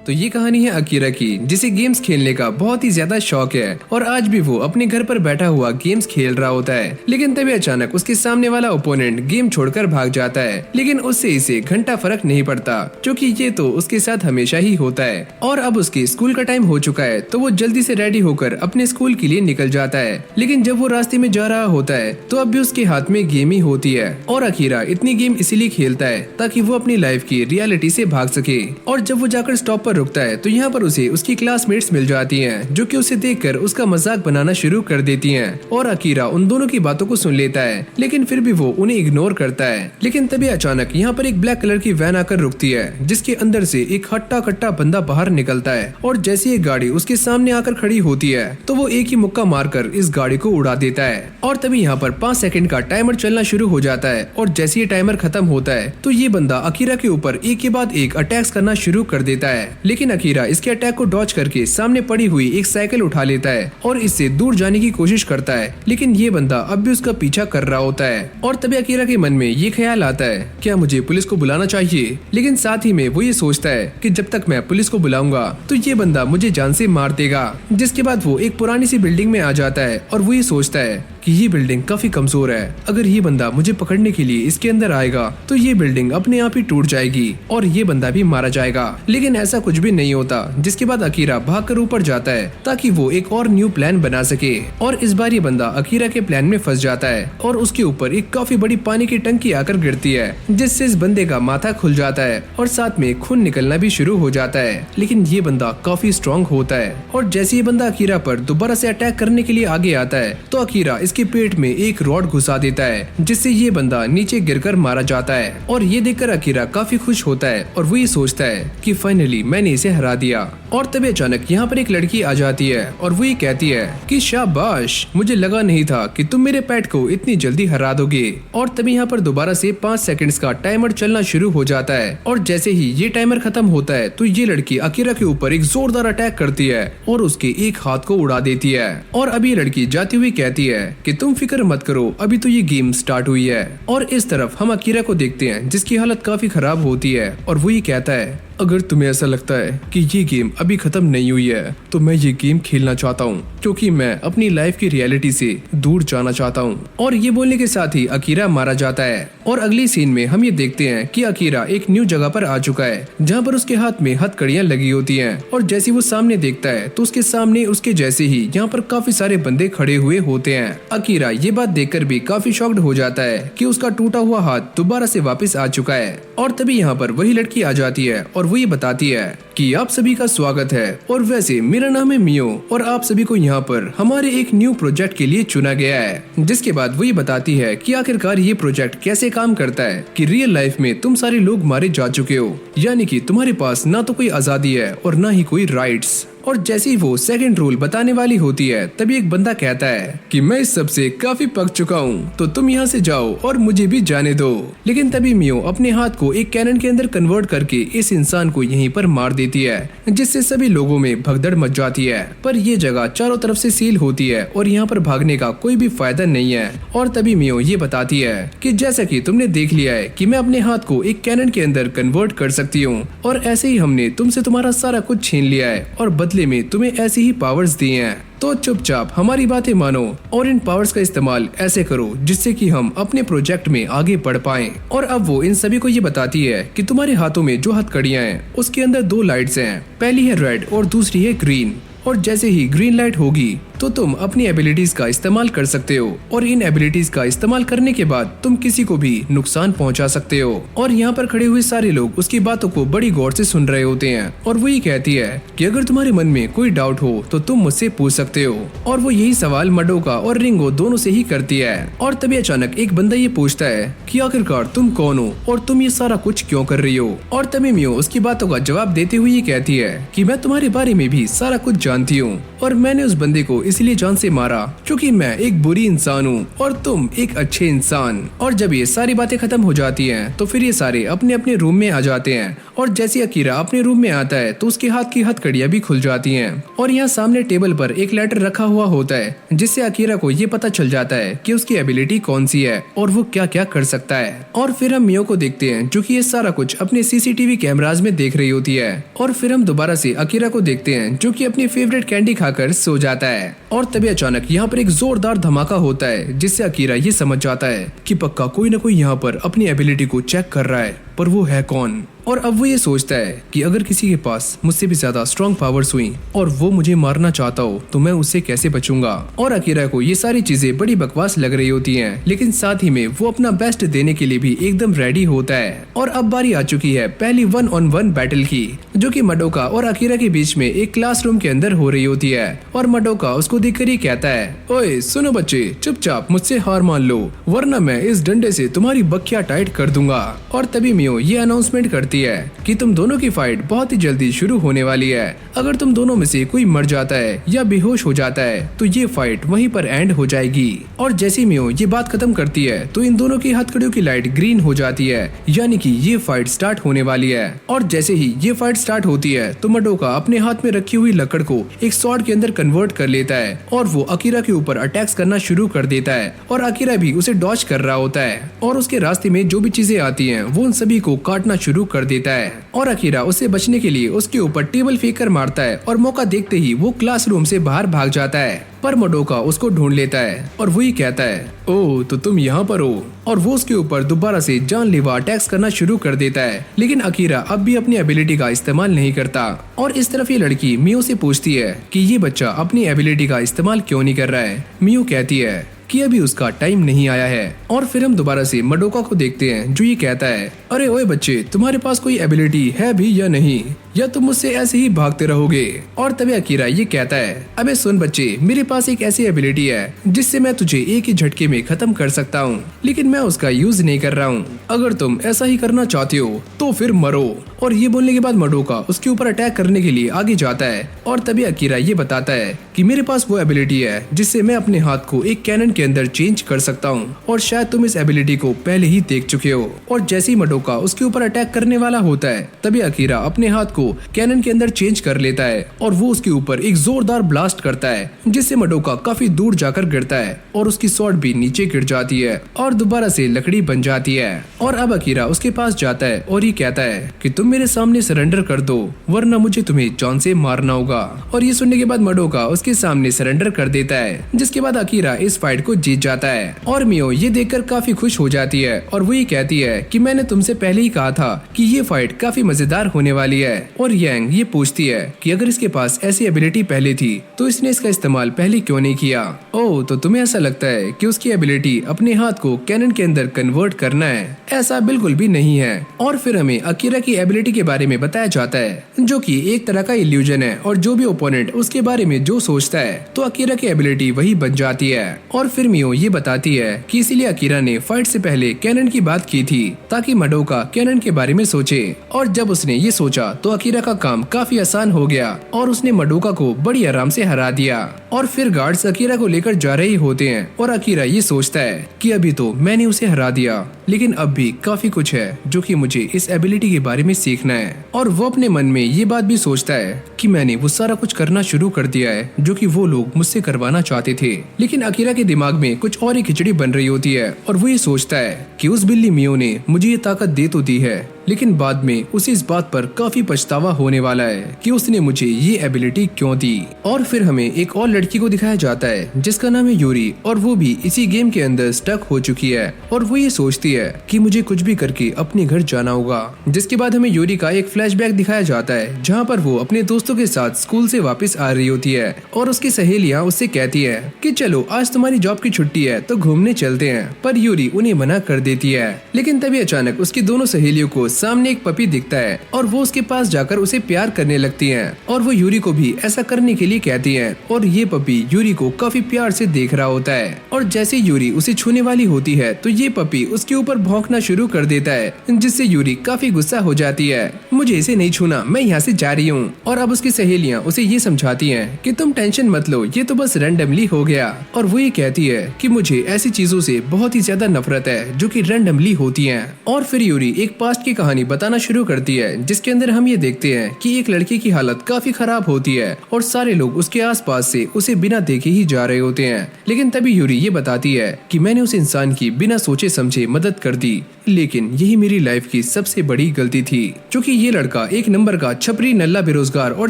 तो ये कहानी है अकीरा की, जिसे गेम्स खेलने का बहुत ही ज्यादा शौक है और आज भी वो अपने घर पर बैठा हुआ गेम्स खेल रहा होता है। लेकिन तभी अचानक उसके सामने वाला ओपोनेंट गेम छोड़कर भाग जाता है, लेकिन उससे इसे घंटा फर्क नहीं पड़ता, क्योंकि ये तो उसके साथ हमेशा ही होता है। और अब उसके स्कूल का टाइम हो चुका है, तो वो जल्दी से रेडी होकर अपने स्कूल के लिए निकल जाता है। लेकिन जब वो रास्ते में जा रहा होता है तो अब भी उसके हाथ में गेम ही होती है और अकीरा इतनी गेम इसीलिए खेलता है ताकि वो अपनी लाइफ की रियलिटी से भाग सके। और जब वो जाकर स्टॉप पर रुकता है तो यहाँ पर उसे उसकी क्लासमेट्स मिल जाती हैं, जो कि उसे देखकर उसका मजाक बनाना शुरू कर देती हैं। और अकीरा उन दोनों की बातों को सुन लेता है, लेकिन फिर भी वो उन्हें इग्नोर करता है। लेकिन तभी अचानक यहाँ पर एक ब्लैक कलर की वैन आकर रुकती है, जिसके अंदर से एक हट्टा कट्टा बंदा बाहर निकलता है। और जैसे एक गाड़ी उसके सामने आकर खड़ी होती है तो वो एक ही मुक्का मारकर इस गाड़ी को उड़ा देता है। और तभी यहाँ पर 5 सेकंड का टाइमर चलना शुरू हो जाता है और जैसे ये टाइमर खत्म होता है तो ये बंदा अकीरा के ऊपर एक के बाद एक अटैक्स करना शुरू कर देता है। लेकिन अकीरा इसके अटैक को डॉज करके सामने पड़ी हुई एक साइकिल उठा लेता है और इससे दूर जाने की कोशिश करता है, लेकिन ये बंदा अब भी उसका पीछा कर रहा होता है। और तभी अकीरा के मन में ये ख्याल आता है, क्या मुझे पुलिस को बुलाना चाहिए? लेकिन साथ ही में वो ये सोचता है कि जब तक मैं पुलिस को बुलाऊंगा तो ये बंदा मुझे जान से मार देगा। जिसके बाद वो एक पुरानी सी बिल्डिंग में आ जाता है और वो ये सोचता है कि ये बिल्डिंग काफी कमजोर है, अगर ये बंदा मुझे पकड़ने के लिए इसके अंदर आएगा तो ये बिल्डिंग अपने आप ही टूट जाएगी और ये बंदा भी मारा जाएगा। लेकिन ऐसा कुछ भी नहीं होता। जिसके बाद अकीरा भागकर ऊपर जाता है ताकि वो एक और न्यू प्लान बना सके। और इस बार ये बंदा अकीरा के प्लान में फंस जाता है और उसके ऊपर एक काफी बड़ी पानी की टंकी आकर गिरती है, जिससे इस बंदे का माथा खुल जाता है और साथ में खून निकलना भी शुरू हो जाता है। लेकिन ये बंदा काफी स्ट्रॉन्ग होता है और जैसे ये बंदा अकीरा पर दोबारा से अटैक करने के लिए आगे आता है तो अकीरा इसके पेट में एक रॉड घुसा देता है, जिससे ये बंदा नीचे गिरकर मारा जाता है। और ये देखकर अकीरा काफी खुश होता है और वो ये सोचता है कि फाइनली मैंने इसे हरा दिया। और तभी अचानक यहाँ पर एक लड़की आ जाती है और वो ये कहती है कि शाबाश, मुझे लगा नहीं था कि तुम मेरे पेट को इतनी जल्दी हरा दोगे। और तभी यहाँ पर दोबारा से 5 सेकंड्स का टाइमर चलना शुरू हो जाता है और जैसे ही ये टाइमर खत्म होता है तो ये लड़की अकीरा के ऊपर एक जोरदार अटैक करती है और उसके एक हाथ को उड़ा देती है। और अभी लड़की जाती हुई कहती है कि तुम फिक्र मत करो, अभी तो ये गेम स्टार्ट हुई है। और इस तरफ हम अकीरा को देखते हैं, जिसकी हालत काफी खराब होती है और वो ये कहता है, अगर तुम्हें ऐसा लगता है कि ये गेम अभी खत्म नहीं हुई है तो मैं ये गेम खेलना चाहता हूँ, क्योंकि मैं अपनी लाइफ की रियलिटी से दूर जाना चाहता हूँ। और ये बोलने के साथ ही अकीरा मारा जाता है। और अगली सीन में हम ये देखते हैं कि अकीरा एक न्यू जगह पर आ चुका है, जहाँ पर उसके हाथ में हथकड़ियाँ लगी होती हैं। और जैसे वो सामने देखता है तो उसके सामने उसके जैसे ही यहाँ पर काफी सारे बंदे खड़े हुए होते हैं। अकीरा ये बात देखकर भी काफी शॉक्ड हो जाता है कि उसका टूटा हुआ हाथ दोबारा से वापस आ चुका है। और तभी यहाँ पर वही लड़की आ जाती है और वो ये बताती है कि आप सभी का स्वागत है, और वैसे मेरा नाम है मियो और आप सभी को यहाँ पर हमारे एक न्यू प्रोजेक्ट के लिए चुना गया है। जिसके बाद वो ये बताती है कि आखिरकार ये प्रोजेक्ट कैसे काम करता है कि रियल लाइफ में तुम सारे लोग मारे जा चुके हो, यानी कि तुम्हारे पास ना तो कोई आजादी है और ना ही कोई राइट्स। और जैसे ही वो सेकंड रूल बताने वाली होती है तभी एक बंदा कहता है कि मैं इस सब से काफी पक चुका हूँ, तो तुम यहाँ से जाओ और मुझे भी जाने दो। लेकिन तभी मियो अपने हाथ को एक कैनन के अंदर कन्वर्ट करके इस इंसान को यहीं पर मार देती है, जिससे सभी लोगों में भगदड़ मच जाती है। पर ये जगह चारों तरफ से सील होती है और यहाँ पर भागने का कोई भी फायदा नहीं है। और तभी मियो ये बताती है कि जैसा कि तुमने देख लिया है कि मैं अपने हाथ को एक कैनन के अंदर कन्वर्ट कर सकती हूँ, और ऐसे ही हमने तुमसे तुम्हारा सारा कुछ छीन लिया है और बदले में तुम्हें ऐसी ही पावर्स दी हैं, तो चुपचाप हमारी बातें मानो और इन पावर्स का इस्तेमाल ऐसे करो जिससे कि हम अपने प्रोजेक्ट में आगे बढ़ पाएं। और अब वो इन सभी को ये बताती है कि तुम्हारे हाथों में जो हथकड़ियां हैं उसके अंदर 2 लाइट्स हैं, पहली है रेड और दूसरी है ग्रीन। और जैसे ही ग्रीन लाइट होगी तो तुम अपनी एबिलिटीज का इस्तेमाल कर सकते हो, और इन एबिलिटीज का इस्तेमाल करने के बाद तुम किसी को भी नुकसान पहुंचा सकते हो। और यहाँ पर खड़े हुए सारे लोग उसकी बातों को बड़ी गौर से सुन रहे होते हैं और वो ये कहती है कि अगर तुम्हारे मन में कोई डाउट हो तो तुम मुझसे पूछ सकते हो। और वो यही सवाल मडोका और रिंगो दोनों से ही करती है। और तभी अचानक एक बंदा ये पूछता है कि आखिरकार तुम कौन हो और तुम ये सारा कुछ क्यों कर रही हो। और तभी मियो उसकी बातों का जवाब देते हुए ये कहती है कि मैं तुम्हारे बारे में भी सारा कुछ जानती हूँ और मैंने उस बंदे को इसलिए जान से मारा क्योंकि मैं एक बुरी इंसान हूँ और तुम एक अच्छे इंसान। और जब ये सारी बातें खत्म हो जाती हैं तो फिर ये सारे अपने अपने रूम में आ जाते हैं और जैसे अकीरा अपने रूम में आता है तो उसके हाथ की हथकड़ियां भी खुल जाती हैं और यहाँ सामने टेबल पर एक लेटर रखा हुआ होता है जिससे अकीरा को ये पता चल जाता है कि उसकी एबिलिटी कौन सी है और वो क्या क्या कर सकता है। और फिर हम मियो को देखते हैं जो कि ये सारा कुछ अपने सीसीटीवी कैमराज में देख रही होती है। और फिर हम दोबारा से अकीरा को देखते हैं जो कि अपनी फेवरेट कैंडी खाकर सो जाता है। और तभी अचानक यहाँ पर एक जोरदार धमाका होता है जिससे अकीरा ये समझ जाता है कि पक्का कोई ना कोई यहाँ पर अपनी एबिलिटी को चेक कर रहा है, पर वो है कौन। और अब वो ये सोचता है कि अगर किसी के पास मुझसे भी ज्यादा स्ट्रॉन्ग पावर्स हुई और वो मुझे मारना चाहता हो तो मैं उससे कैसे बचूंगा। और अकीरा को ये सारी चीजें बड़ी बकवास लग रही होती हैं, लेकिन साथ ही में वो अपना बेस्ट देने के लिए भी एकदम रेडी होता है। और अब बारी आ चुकी है पहली 1-on-1 बैटल की, जो कि मडोका और अकीरा के बीच में एक क्लासरूम के अंदर हो रही होती है। और मडोका उसको देखकर ही कहता है, ओए सुनो बच्चे, चुपचाप मुझसे हार मान लो वरना मैं इस डंडे से तुम्हारी बखिया टाइट कर दूंगा। और तभी मियो ये अनाउंसमेंट करती है कि तुम दोनों की फाइट बहुत ही जल्दी शुरू होने वाली है। अगर तुम दोनों में से कोई मर जाता है या बेहोश हो जाता है तो ये फाइट वहीं पर एंड हो जाएगी। और जैसे मियो ये बात खत्म करती है तो इन दोनों की हथकड़ियों की लाइट ग्रीन हो जाती है, यानी कि ये फाइट स्टार्ट होने वाली है। और जैसे ही ये फाइट स्टार्ट होती है तो मडोका अपने हाथ में रखी हुई लकड़ को एक स्वॉर्ड के अंदर कन्वर्ट कर लेता है और वो अकीरा के ऊपर अटैक्स करना शुरू कर देता है। और अकीरा भी उसे डॉज कर रहा होता है और उसके रास्ते में जो भी चीजें आती हैं वो उन सभी को काटना शुरू कर देता है। और अकीरा उससे बचने के लिए उसके ऊपर टेबल फेंक कर मारता है और मौका देखते ही वो क्लासरूम से बाहर भाग जाता है। पर मडोका उसको ढूंढ लेता है और वही कहता है, ओह तो तुम यहाँ पर हो। और वो उसके ऊपर दोबारा से जानलेवा अटैक्स करना शुरू कर देता है, लेकिन अकीरा अब भी अपनी एबिलिटी का इस्तेमाल नहीं करता। और इस तरफ ये लड़की मियो से पूछती है कि ये बच्चा अपनी एबिलिटी का इस्तेमाल क्यों नहीं कर रहा है। मियो कहती है कि अभी उसका टाइम नहीं आया है। और फिर हम दोबारा से मडोका को देखते हैं जो ये कहता है, अरे ओए बच्चे, तुम्हारे पास कोई एबिलिटी है भी या नहीं, या तुम मुझसे ऐसे ही भागते रहोगे। और तभी अकीरा ये कहता है, अबे सुन बच्चे, मेरे पास एक ऐसी एबिलिटी है जिससे मैं तुझे एक ही झटके में खत्म कर सकता हूँ, लेकिन मैं उसका यूज नहीं कर रहा हूँ। अगर तुम ऐसा ही करना चाहते हो तो फिर मरो। और ये बोलने के बाद मडोका उसके ऊपर अटैक करने के लिए आगे जाता है। और तभी अकीरा ये बताता है कि मेरे पास वो एबिलिटी है जिससे मैं अपने हाथ को एक कैनन के अंदर चेंज कर सकता हूँ, और शायद तुम इस एबिलिटी को पहले ही देख चुके हो। और जैसे ही मडोका उसके ऊपर अटैक करने वाला होता है तभी अकीरा अपने हाथ को कैनन के अंदर चेंज कर लेता है और वो उसके ऊपर एक जोरदार ब्लास्ट करता है जिससे मडोका काफी दूर जाकर गिरता है और उसकी स्वॉर्ड भी नीचे गिर जाती है और दोबारा से लकड़ी बन जाती है। और अब अकीरा उसके पास जाता है और ये कहता है कि तुम मेरे सामने सरेंडर कर दो वरना मुझे तुम्हें जान से मारना होगा। और ये सुनने के बाद मडोका उसके सामने सरेंडर कर देता है, जिसके बाद अकीरा इस फाइट को जीत जाता है। और मियो ये देखकर काफी खुश हो जाती है और वो ये कहती है कि मैंने तुमसे पहले ही कहा था कि ये फाइट काफी मजेदार होने वाली है। और यांग ये पूछती है कि अगर इसके पास ऐसी एबिलिटी पहले थी तो इसने इसका इस्तेमाल पहले क्यों नहीं किया। ओह तो तुम्हें ऐसा लगता है कि उसकी एबिलिटी अपने हाथ को कैनन के अंदर कन्वर्ट करना है? ऐसा बिल्कुल भी नहीं है। और फिर हमें अकीरा की एबिलिटी के बारे में बताया जाता है जो कि एक तरह का इल्यूजन है, और जो भी ओपोनेंट उसके बारे में जो सोचता है तो अकीरा की एबिलिटी वही बन जाती है। और फिर मियो ये बताती है कि इसीलिए अकीरा ने फाइट से पहले कैनन की बात की थी ताकि मडोका कैनन के बारे में सोचे। और जब उसने ये सोचा तो अकीरा का काम काफी आसान हो गया और उसने मडोका को बड़ी आराम से हरा दिया। और फिर गार्ड्स अकीरा को लेकर जा रहे होते हैं और अकीरा ये सोचता है कि अभी तो मैंने उसे हरा दिया, लेकिन अब भी काफी कुछ है जो कि मुझे इस एबिलिटी के बारे में सीखना है। और वो अपने मन में ये बात भी सोचता है कि मैंने वो सारा कुछ करना शुरू कर दिया है जो कि वो लोग मुझसे करवाना चाहते थे। लेकिन अकीरा के दिमाग में कुछ और ही खिचड़ी बन रही होती है और वो ये सोचता है कि उस बिल्ली मियो ने मुझे ये ताकत दे तो दी है, लेकिन बाद में उसे इस बात पर काफी पछतावा होने वाला है कि उसने मुझे ये एबिलिटी क्यों दी। और फिर हमें एक और लड़की को दिखाया जाता है जिसका नाम है यूरी, और वो भी इसी गेम के अंदर स्टक हो चुकी है और वो ये सोचती है कि मुझे कुछ भी करके अपने घर जाना होगा। जिसके बाद हमें यूरी का एक फ्लैशबैक दिखाया जाता है जहाँ पर वो अपने दोस्तों के साथ स्कूल से वापस आ रही होती है और उसकी सहेलियाँ उससे कहती है कि चलो आज तुम्हारी जॉब की छुट्टी है तो घूमने चलते हैं, पर यूरी उन्हें मना कर देती है। लेकिन तभी अचानक उसकी दोनों सहेलियों को सामने एक पपी दिखता है और वो उसके पास जाकर उसे प्यार करने लगती हैं और वो यूरी को भी ऐसा करने के लिए कहती हैं। और ये पपी यूरी को काफी प्यार से देख रहा होता है और जैसे यूरी उसे छूने वाली होती है तो ये पपी उसके ऊपर भौंकना शुरू कर देता है, जिससे यूरी काफी गुस्सा हो जाती है। मुझे इसे नहीं छूना, मैं यहाँ से जा रही हूँ। और अब उसकी सहेलियाँ उसे ये समझाती हैं कि तुम टेंशन मत लो, ये तो बस रैंडमली हो गया। और वो ये कहती है कि मुझे ऐसी चीजों से बहुत ही ज्यादा नफरत है जो कि रैंडमली होती हैं। और फिर यूरी एक पास्ट की कहानी बताना शुरू करती है जिसके अंदर हम ये देखते हैं कि एक लड़के की हालत काफी खराब होती है और सारे लोग उसके आसपास से उसे बिना देखे ही जा रहे होते हैं। लेकिन तभी यूरी ये बताती है कि मैंने उस इंसान की बिना सोचे समझे मदद कर दी, लेकिन यही मेरी लाइफ की सबसे बड़ी गलती थी, क्योंकि ये लड़का एक नंबर का छपरी, नल्ला, बेरोजगार और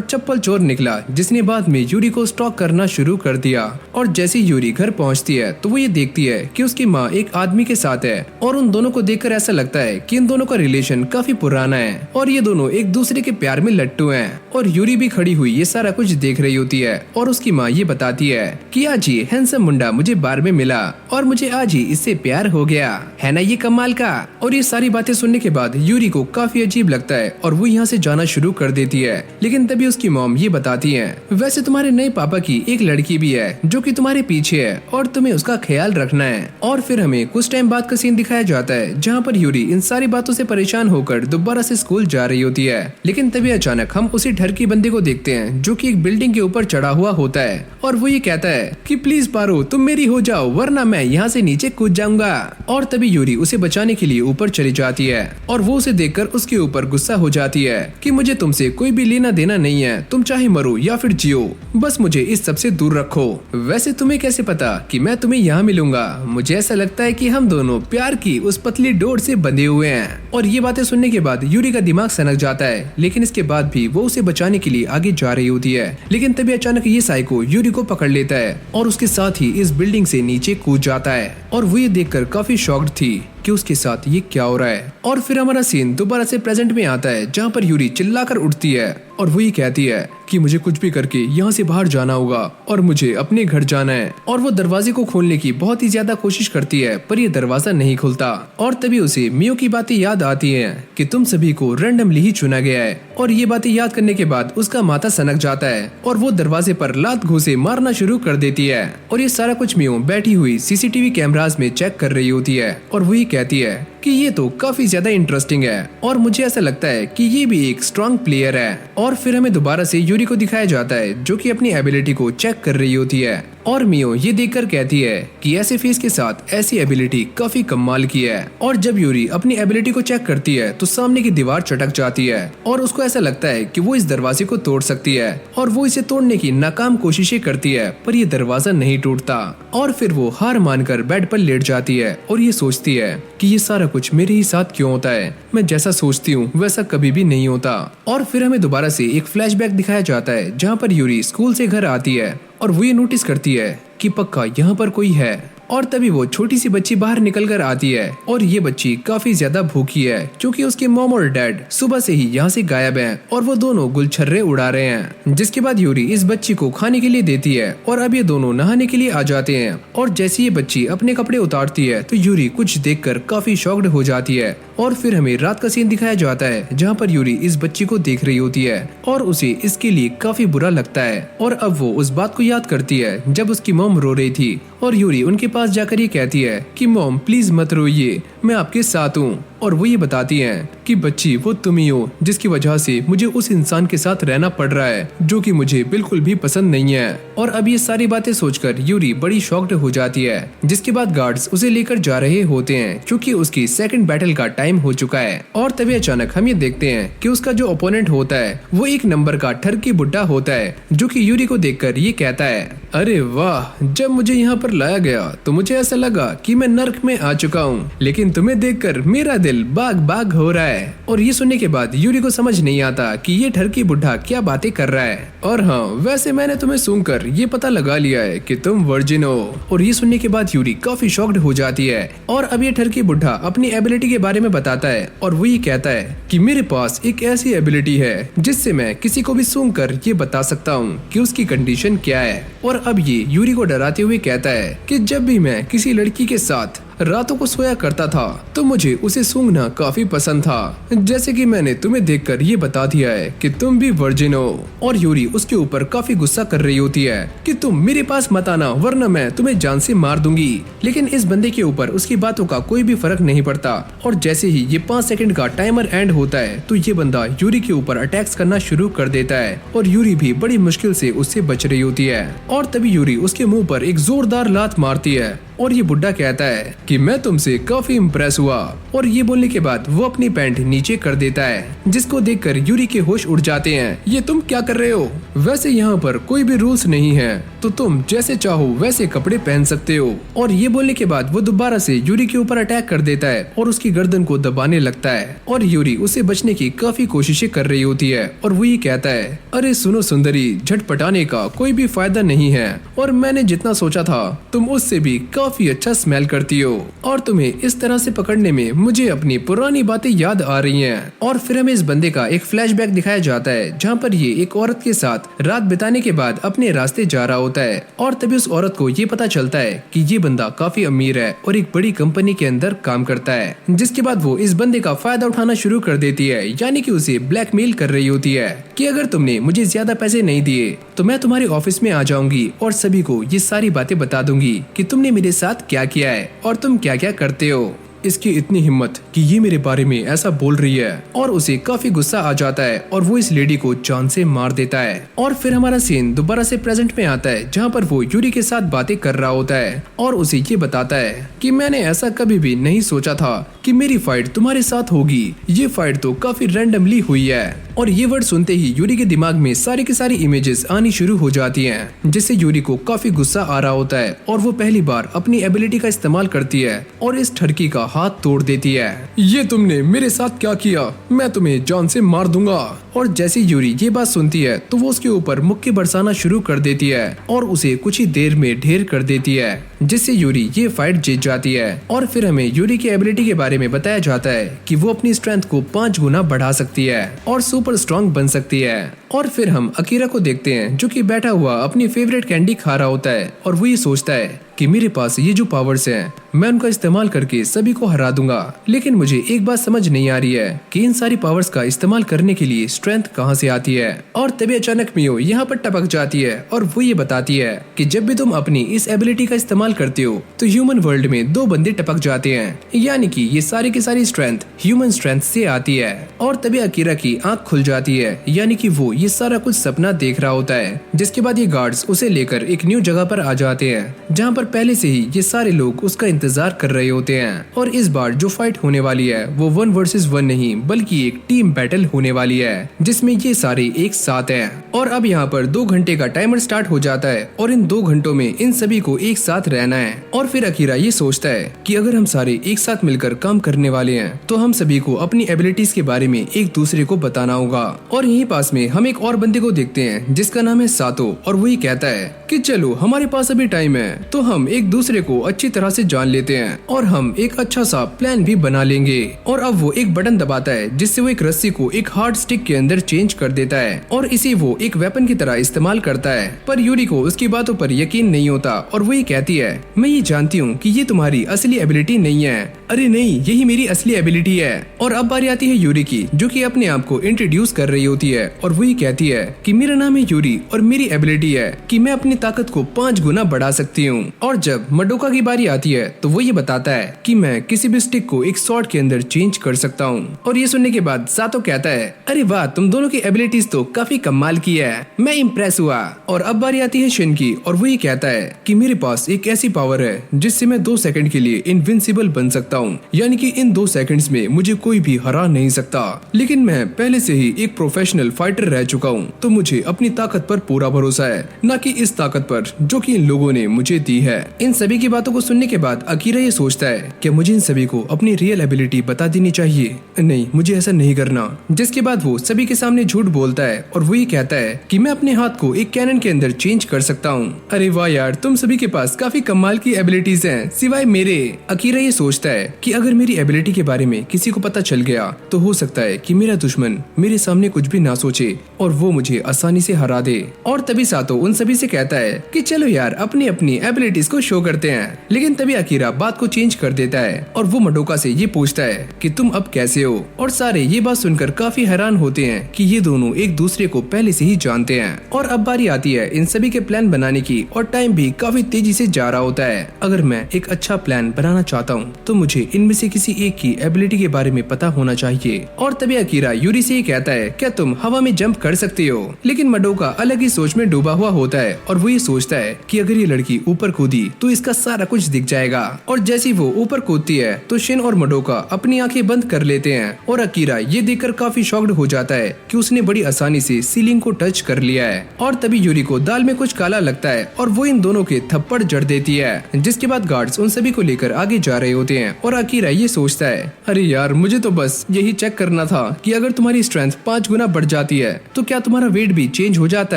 चप्पल चोर निकला, जिसने बाद में यूरी को स्टॉक करना शुरू कर दिया। और जैसे यूरी घर पहुंचती है तो वो ये देखती है कि उसकी माँ एक आदमी के साथ है और उन दोनों को देखकर ऐसा लगता है कि इन दोनों का रिलेशन काफी पुराना है और ये दोनों एक दूसरे के प्यार में लट्टू हैं। और यूरी भी खड़ी हुई ये सारा कुछ देख रही होती है और उसकी माँ ये बताती है कि आज ये हैंडसम मुंडा मुझे बार में मिला और मुझे आज ही इससे प्यार हो गया, है ना ये कमाल का। और ये सारी बातें सुनने के बाद यूरी को काफी अजीब लगता है और वो यहाँ से जाना शुरू कर देती है। लेकिन तभी उसकी मॉम ये बताती है, वैसे तुम्हारे नए पापा की एक लड़की भी है जो कि तुम्हारे पीछे है और तुम्हें उसका ख्याल रखना है। और फिर हमें कुछ टाइम बाद का सीन दिखाया जाता है जहाँ पर यूरी इन सारी बातों से परेशान होकर दोबारा से स्कूल जा रही होती है। लेकिन तभी अचानक हम उसी ठरकी बंदे को देखते हैं जो कि एक बिल्डिंग के ऊपर चढ़ा हुआ होता है और वो ये कहता है कि प्लीज पारो तुम मेरी हो जाओ वरना मैं यहाँ से नीचे कूद जाऊंगा। और तभी यूरी उसे बचाने के लिए ऊपर चली जाती है और वो उसे देखकर उसके ऊपर गुस्सा हो जाती है कि मुझे तुमसे कोई भी लेना देना नहीं है, तुम चाहे मरो या फिर जियो, बस मुझे इस सब से दूर रखो। वैसे तुम्हें कैसे पता कि मैं तुम्हें यहाँ मिलूंगा? मुझे ऐसा लगता है कि हम दोनों प्यार की उस पतली डोर से बंधे हुए हैं। और ये बातें सुनने के बाद यूरी का दिमाग सनक जाता है, लेकिन इसके बाद भी वो उसे बचाने के लिए आगे जा रही होती है। लेकिन तभी अचानक ये साइको यूरी को पकड़ लेता है और उसके साथ ही इस बिल्डिंग से नीचे कूद जाता है। और वो ये देखकर काफी शॉक्ड थी कि उसके साथ ये क्या हो रहा है। और फिर हमारा सीन दोबारा से प्रेजेंट में आता है जहाँ पर यूरी चिल्लाकर उठती है और वो ये कहती है कि मुझे कुछ भी करके यहाँ से बाहर जाना होगा और मुझे अपने घर जाना है। और वो दरवाजे को खोलने की बहुत ही ज्यादा कोशिश करती है पर ये दरवाजा नहीं खुलता। और तभी उसे मियो की बातें याद आती हैं कि तुम सभी को रैंडमली ही चुना गया है। और ये बातें याद करने के बाद उसका माथा सनक जाता है और वो दरवाजे पर लात घूंसे मारना शुरू कर देती है। और ये सारा कुछ मियो बैठी हुई सीसीटीवी कैमरास में चेक कर रही होती है और वो ये कहती है कि ये तो काफी ज्यादा इंटरेस्टिंग है और मुझे ऐसा लगता है कि ये भी एक स्ट्रॉन्ग प्लेयर है। और फिर हमें दोबारा से यूरी को दिखाया जाता है जो कि अपनी एबिलिटी को चेक कर रही होती है और मियो ये देखकर कहती है कि ऐसे फेस के साथ ऐसी एबिलिटी काफी कमाल की है। और जब यूरी अपनी एबिलिटी को चेक करती है तो सामने की दीवार चटक जाती है और उसको ऐसा लगता है कि वो इस दरवाजे को तोड़ सकती है और वो इसे तोड़ने की नाकाम कोशिशें करती है पर ये दरवाजा नहीं टूटता। और फिर वो हार मानकर बेड पर लेट जाती है और ये सोचती है कि ये सारा कुछ मेरे ही साथ क्यों होता है, मैं जैसा सोचती हूँ वैसा कभी भी नहीं होता। और फिर हमें दोबारा से एक फ्लैशबैक दिखाया जाता है जहाँ पर यूरी स्कूल से घर आती है और वो ये नोटिस करती है कि पक्का यहाँ पर कोई है। और तभी वो छोटी सी बच्ची बाहर निकल कर आती है और ये बच्ची काफी ज्यादा भूखी है क्योंकि उसके मॉम और डैड सुबह से ही यहाँ से गायब हैं और वो दोनों गुलछर्रे उड़ा रहे हैं। जिसके बाद यूरी इस बच्ची को खाने के लिए देती है और अब ये दोनों नहाने के लिए आ जाते हैं। और जैसे ये बच्ची अपने कपड़े उतारती है तो यूरी कुछ देखकर काफी शॉक्ड हो जाती है। और फिर हमें रात का सीन दिखाया जाता है जहाँ पर यूरी इस बच्ची को देख रही होती है और उसे इसके लिए काफी बुरा लगता है। और अब वो उस बात को याद करती है जब उसकी मॉम रो रही थी और यूरी उनके पास जाकर ये कहती है कि मॉम प्लीज मत रोइए, मैं आपके साथ हूँ। और वो ये बताती हैं कि बच्ची वो तुम ही हो जिसकी वजह से मुझे उस इंसान के साथ रहना पड़ रहा है जो कि मुझे बिल्कुल भी पसंद नहीं है। और अब ये सारी बातें सोचकर यूरी बड़ी शॉक्ड हो जाती है। जिसके बाद गार्ड्स उसे लेकर जा रहे होते हैं क्योंकि उसकी सेकंड बैटल का टाइम हो चुका है। और तभी अचानक हम ये देखते हैं कि उसका जो ओपोनेंट होता है वो एक नंबर का ठरकी बुड्ढा होता है जो कि यूरी को देखकर ये कहता है, अरे वाह, जब मुझे यहाँ पर लाया गया तो मुझे ऐसा लगा कि मैं नर्क में आ चुका हूँ, लेकिन तुम्हें देखकर मेरा दिल बाग बाग हो रहा है। और ये सुनने के बाद यूरी को समझ नहीं आता कि ये ठरकी बुड्ढा क्या बातें कर रहा है। और हाँ, वैसे मैंने तुम्हें सुनकर ये पता लगा लिया है कि तुम वर्जिन हो। और ये सुनने के बाद यूरी काफी शॉक्ड हो जाती है। और अब ये ठरकी बुड्ढा अपनी एबिलिटी के बारे में बताता है और वो ये कहता है कि मेरे पास एक ऐसी एबिलिटी है जिससे मैं किसी को भी सुनकर ये बता सकता हूँ कि उसकी कंडीशन क्या है। और अब ये यूरी को डराते हुए कहता है कि जब भी मैं किसी लड़की के साथ रातों को सोया करता था तो मुझे उसे सूंघना काफी पसंद था। जैसे कि मैंने तुम्हें देखकर ये बता दिया है कि तुम भी वर्जिन हो। और यूरी उसके ऊपर काफी गुस्सा कर रही होती है कि तुम मेरे पास मत आना वरना मैं तुम्हें जान से मार दूंगी। लेकिन इस बंदे के ऊपर उसकी बातों का कोई भी फर्क नहीं पड़ता और जैसे ही ये 5 सेकंड का टाइमर एंड होता है तो ये बंदा यूरी के ऊपर अटैक्स करना शुरू कर देता है और यूरी भी बड़ी मुश्किल से उससे बच रही होती है। और तभी यूरी उसके मुंह पर एक जोरदार लात मारती है और ये बुड्ढा कहता है कि मैं तुमसे काफी इम्प्रेस हुआ। और ये बोलने के बाद वो अपनी पैंट नीचे कर देता है जिसको देखकर यूरी के होश उड़ जाते हैं। ये तुम क्या कर रहे हो? वैसे यहाँ पर कोई भी रूल्स नहीं है तो तुम जैसे चाहो वैसे कपड़े पहन सकते हो। और ये बोलने के बाद वो दोबारा से यूरी के ऊपर अटैक कर देता है और उसकी गर्दन को दबाने लगता है और यूरी उसे बचने की काफी कोशिशें कर रही होती है। और वो ये कहता है, अरे सुनो सुंदरी, झटपटाने का कोई भी फायदा नहीं है और मैंने जितना सोचा था तुम उससे भी काफी अच्छा स्मेल करती हो और तुम्हें इस तरह से पकड़ने में मुझे अपनी पुरानी बातें याद आ रही हैं। और फिर हमें इस बंदे का एक फ्लैशबैक दिखाया जाता है जहाँ पर ये एक औरत के साथ रात बिताने के बाद अपने रास्ते जा रहा होता है और तभी उस औरत को ये पता चलता है कि ये बंदा काफी अमीर है और एक बड़ी कंपनी के अंदर काम करता है। जिसके बाद वो इस बंदे का फायदा उठाना शुरू कर देती है, यानी कि उसे ब्लैकमेल कर रही होती है कि अगर तुमने मुझे ज्यादा पैसे नहीं दिए तो मैं तुम्हारे ऑफिस में आ जाऊंगी और सभी को ये सारी बातें बता दूंगी कि तुमने मेरे साथ क्या किया है और तुम क्या क्या करते हो। इसकी इतनी हिम्मत कि ये मेरे बारे में ऐसा बोल रही है और उसे काफी गुस्सा आ जाता है और वो इस लेडी को जान से मार देता है। और फिर हमारा सीन दोबारा से प्रेजेंट में आता है जहाँ पर वो यूरी के साथ बातें कर रहा होता है और उसे ये बताता है कि मैंने ऐसा कभी भी नहीं सोचा था कि मेरी फाइट तुम्हारे साथ होगी। ये फाइट तो काफी रैंडमली हुई है। और ये वर्ड सुनते ही यूरी के दिमाग में सारी की सारी इमेजेस आनी शुरू हो जाती हैं, जिससे यूरी को काफी गुस्सा आ रहा होता है और वो पहली बार अपनी एबिलिटी का इस्तेमाल करती है और इस ठरकी का हाथ तोड़ देती है। ये तुमने मेरे साथ क्या किया? मैं तुम्हें जान से मार दूंगा। और जैसे यूरी ये बात सुनती है तो वो उसके ऊपर मुक्के बरसाना शुरू कर देती है और उसे कुछ ही देर में ढेर कर देती है, जिससे यूरी ये फाइट जीत जाती है। और फिर हमें यूरी की एबिलिटी के बारे में बताया जाता है कि वो अपनी स्ट्रेंथ को 5 गुना बढ़ा सकती है और सुपर स्ट्रॉन्ग बन सकती है। और फिर हम अकीरा को देखते हैं जो कि बैठा हुआ अपनी फेवरेट कैंडी खा रहा होता है और वो ये सोचता है कि मेरे पास ये जो पावर्स हैं मैं उनका इस्तेमाल करके सभी को हरा दूंगा। लेकिन मुझे एक बात समझ नहीं आ रही है कि इन सारी पावर्स का इस्तेमाल करने के लिए स्ट्रेंथ कहाँ से आती है। और तभी अचानक मियो यहाँ पर टपक जाती है और वो ये बताती है कि जब भी तुम अपनी इस एबिलिटी का इस्तेमाल करते हो तो ह्यूमन वर्ल्ड में 2 बंदे टपक जाते हैं, यानी कि ये सारी की सारी स्ट्रेंथ ह्यूमन स्ट्रेंथ से आती है। और तभी अकीरा की आंख खुल जाती है, यानी कि वो ये सारा कुछ सपना देख रहा होता है। जिसके बाद ये गार्ड्स उसे लेकर एक न्यू जगह पर आ जाते हैं जहाँ पर पहले से ही ये सारे लोग उसका इंतजार कर रहे होते हैं। और इस बार जो फाइट होने वाली है वो 1 वर्सेस 1 नहीं बल्कि एक टीम बैटल होने वाली है जिसमें ये सारे एक साथ हैं। और अब यहाँ पर 2 घंटे का टाइमर स्टार्ट हो जाता है और इन 2 घंटों में इन सभी को एक साथ रहना है। और फिर अकीरा ये सोचता है कि अगर हम सारे एक साथ मिलकर काम करने वाले हैं तो हम सभी को अपनी एबिलिटीज के बारे में एक दूसरे को बताना होगा। और यहीं पास में हम एक और बंदे को देखते हैं जिसका नाम है सातो और वही कहता है कि चलो हमारे पास अभी टाइम है तो हम एक दूसरे को अच्छी तरह से जान लेते हैं और हम एक अच्छा सा प्लान भी बना लेंगे। और अब वो एक बटन दबाता है जिससे वो एक रस्सी को एक हार्ड स्टिक के अंदर चेंज कर देता है और इसे वो एक वेपन की तरह इस्तेमाल करता है। पर यूरी को उसकी बातों पर यकीन नहीं होता और वो ये कहती है मैं ये जानती हूँ कि ये तुम्हारी असली एबिलिटी नहीं है। अरे नहीं, यही मेरी असली एबिलिटी है। और अब बारी आती है यूरी की जो कि अपने आप को इंट्रोड्यूस कर रही होती है और वो ये कहती है कि मेरा नाम है यूरी और मेरी एबिलिटी है कि मैं अपनी ताकत को 5 गुना बढ़ा सकती हूँ। और जब मडोका की बारी आती है तो वो ये बताता है कि मैं किसी भी स्टिक को एक शॉट के अंदर चेंज कर सकता हूँ। और ये सुनने के बाद सातो कहता है अरे वाह, तुम दोनों की एबिलिटीज तो काफी कमाल की है, मैं इम्प्रेस हुआ। और अब बारी आती है शिन की और वो ये कहता है कि मेरे पास एक ऐसी पावर है जिससे मैं 2 सेकंड के लिए इनविंसिबल बन सकता हूँ, यानी कि इन 2 सेकंड्स में मुझे कोई भी हरा नहीं सकता। लेकिन मैं पहले से ही एक प्रोफेशनल फाइटर रह चुका हूँ तो मुझे अपनी ताकत पर पूरा भरोसा है, न कि इस ताकत पर जो कि इन लोगों ने मुझे दी है। इन सभी की बातों को सुनने के बाद अकीरा ये सोचता है कि मुझे इन सभी को अपनी रियल एबिलिटी बता देनी चाहिए। नहीं, मुझे ऐसा नहीं करना। जिसके बाद वो सभी के सामने झूठ बोलता है और वो ये कहता है कि मैं अपने हाथ को एक कैनन के अंदर चेंज कर सकता हूँ। अरे वाह यार, तुम सभी के पास काफी कमाल की एबिलिटीज हैं सिवाय मेरे। अकीरा ये सोचता है कि अगर मेरी एबिलिटी के बारे में किसी को पता चल गया तो हो सकता है कि मेरा दुश्मन मेरे सामने कुछ भी ना सोचे और वो मुझे आसानी से हरा दे। और तभी सातो उन सभी से कहता है कि चलो यार अपनी अपनी एबिलिटीज एबिलिटीज को शो करते हैं। लेकिन तभी अकीरा बात को चेंज कर देता है और वो मडोका से ये पूछता है कि तुम अब कैसे हो। और सारे ये बात सुनकर काफी हैरान होते हैं कि ये दोनों एक दूसरे को पहले से ही जानते हैं। और अब बारी आती है इन सभी के प्लान बनाने की और टाइम भी काफी तेजी से जा रहा होता है। अगर मैं एक अच्छा प्लान बनाना चाहता हूँ तो मुझे इनमें से किसी एक की एबिलिटी के बारे में पता होना चाहिए। और तभी अकीरा यूरी से ये कहता है, क्या तुम हवा में जंप कर सकती हो? लेकिन मडोका अलग ही सोच में डूबा हुआ होता है और वो ये सोचता है कि अगर ये लड़की ऊपर कूदी तो इसका सारा कुछ दिख जाएगा। और जैसी वो ऊपर कूदती है तो शिन और मडोका अपनी आंखें बंद कर लेते हैं और अकीरा ये देखकर काफी शॉक्ड हो जाता है कि उसने बड़ी आसानी से सीलिंग को टच कर लिया है। और तभी यूरी को दाल में कुछ काला लगता है और वो इन दोनों के थप्पड़ जड़ देती है, जिसके बाद गार्ड्स उन सभी को लेकर आगे जा रहे होते हैं। और अकीरा ये सोचता है, अरे यार मुझे तो बस यही चेक करना था कि अगर तुम्हारी स्ट्रेंथ 5 गुना बढ़ जाती है तो क्या तुम्हारा वेट भी चेंज हो जाता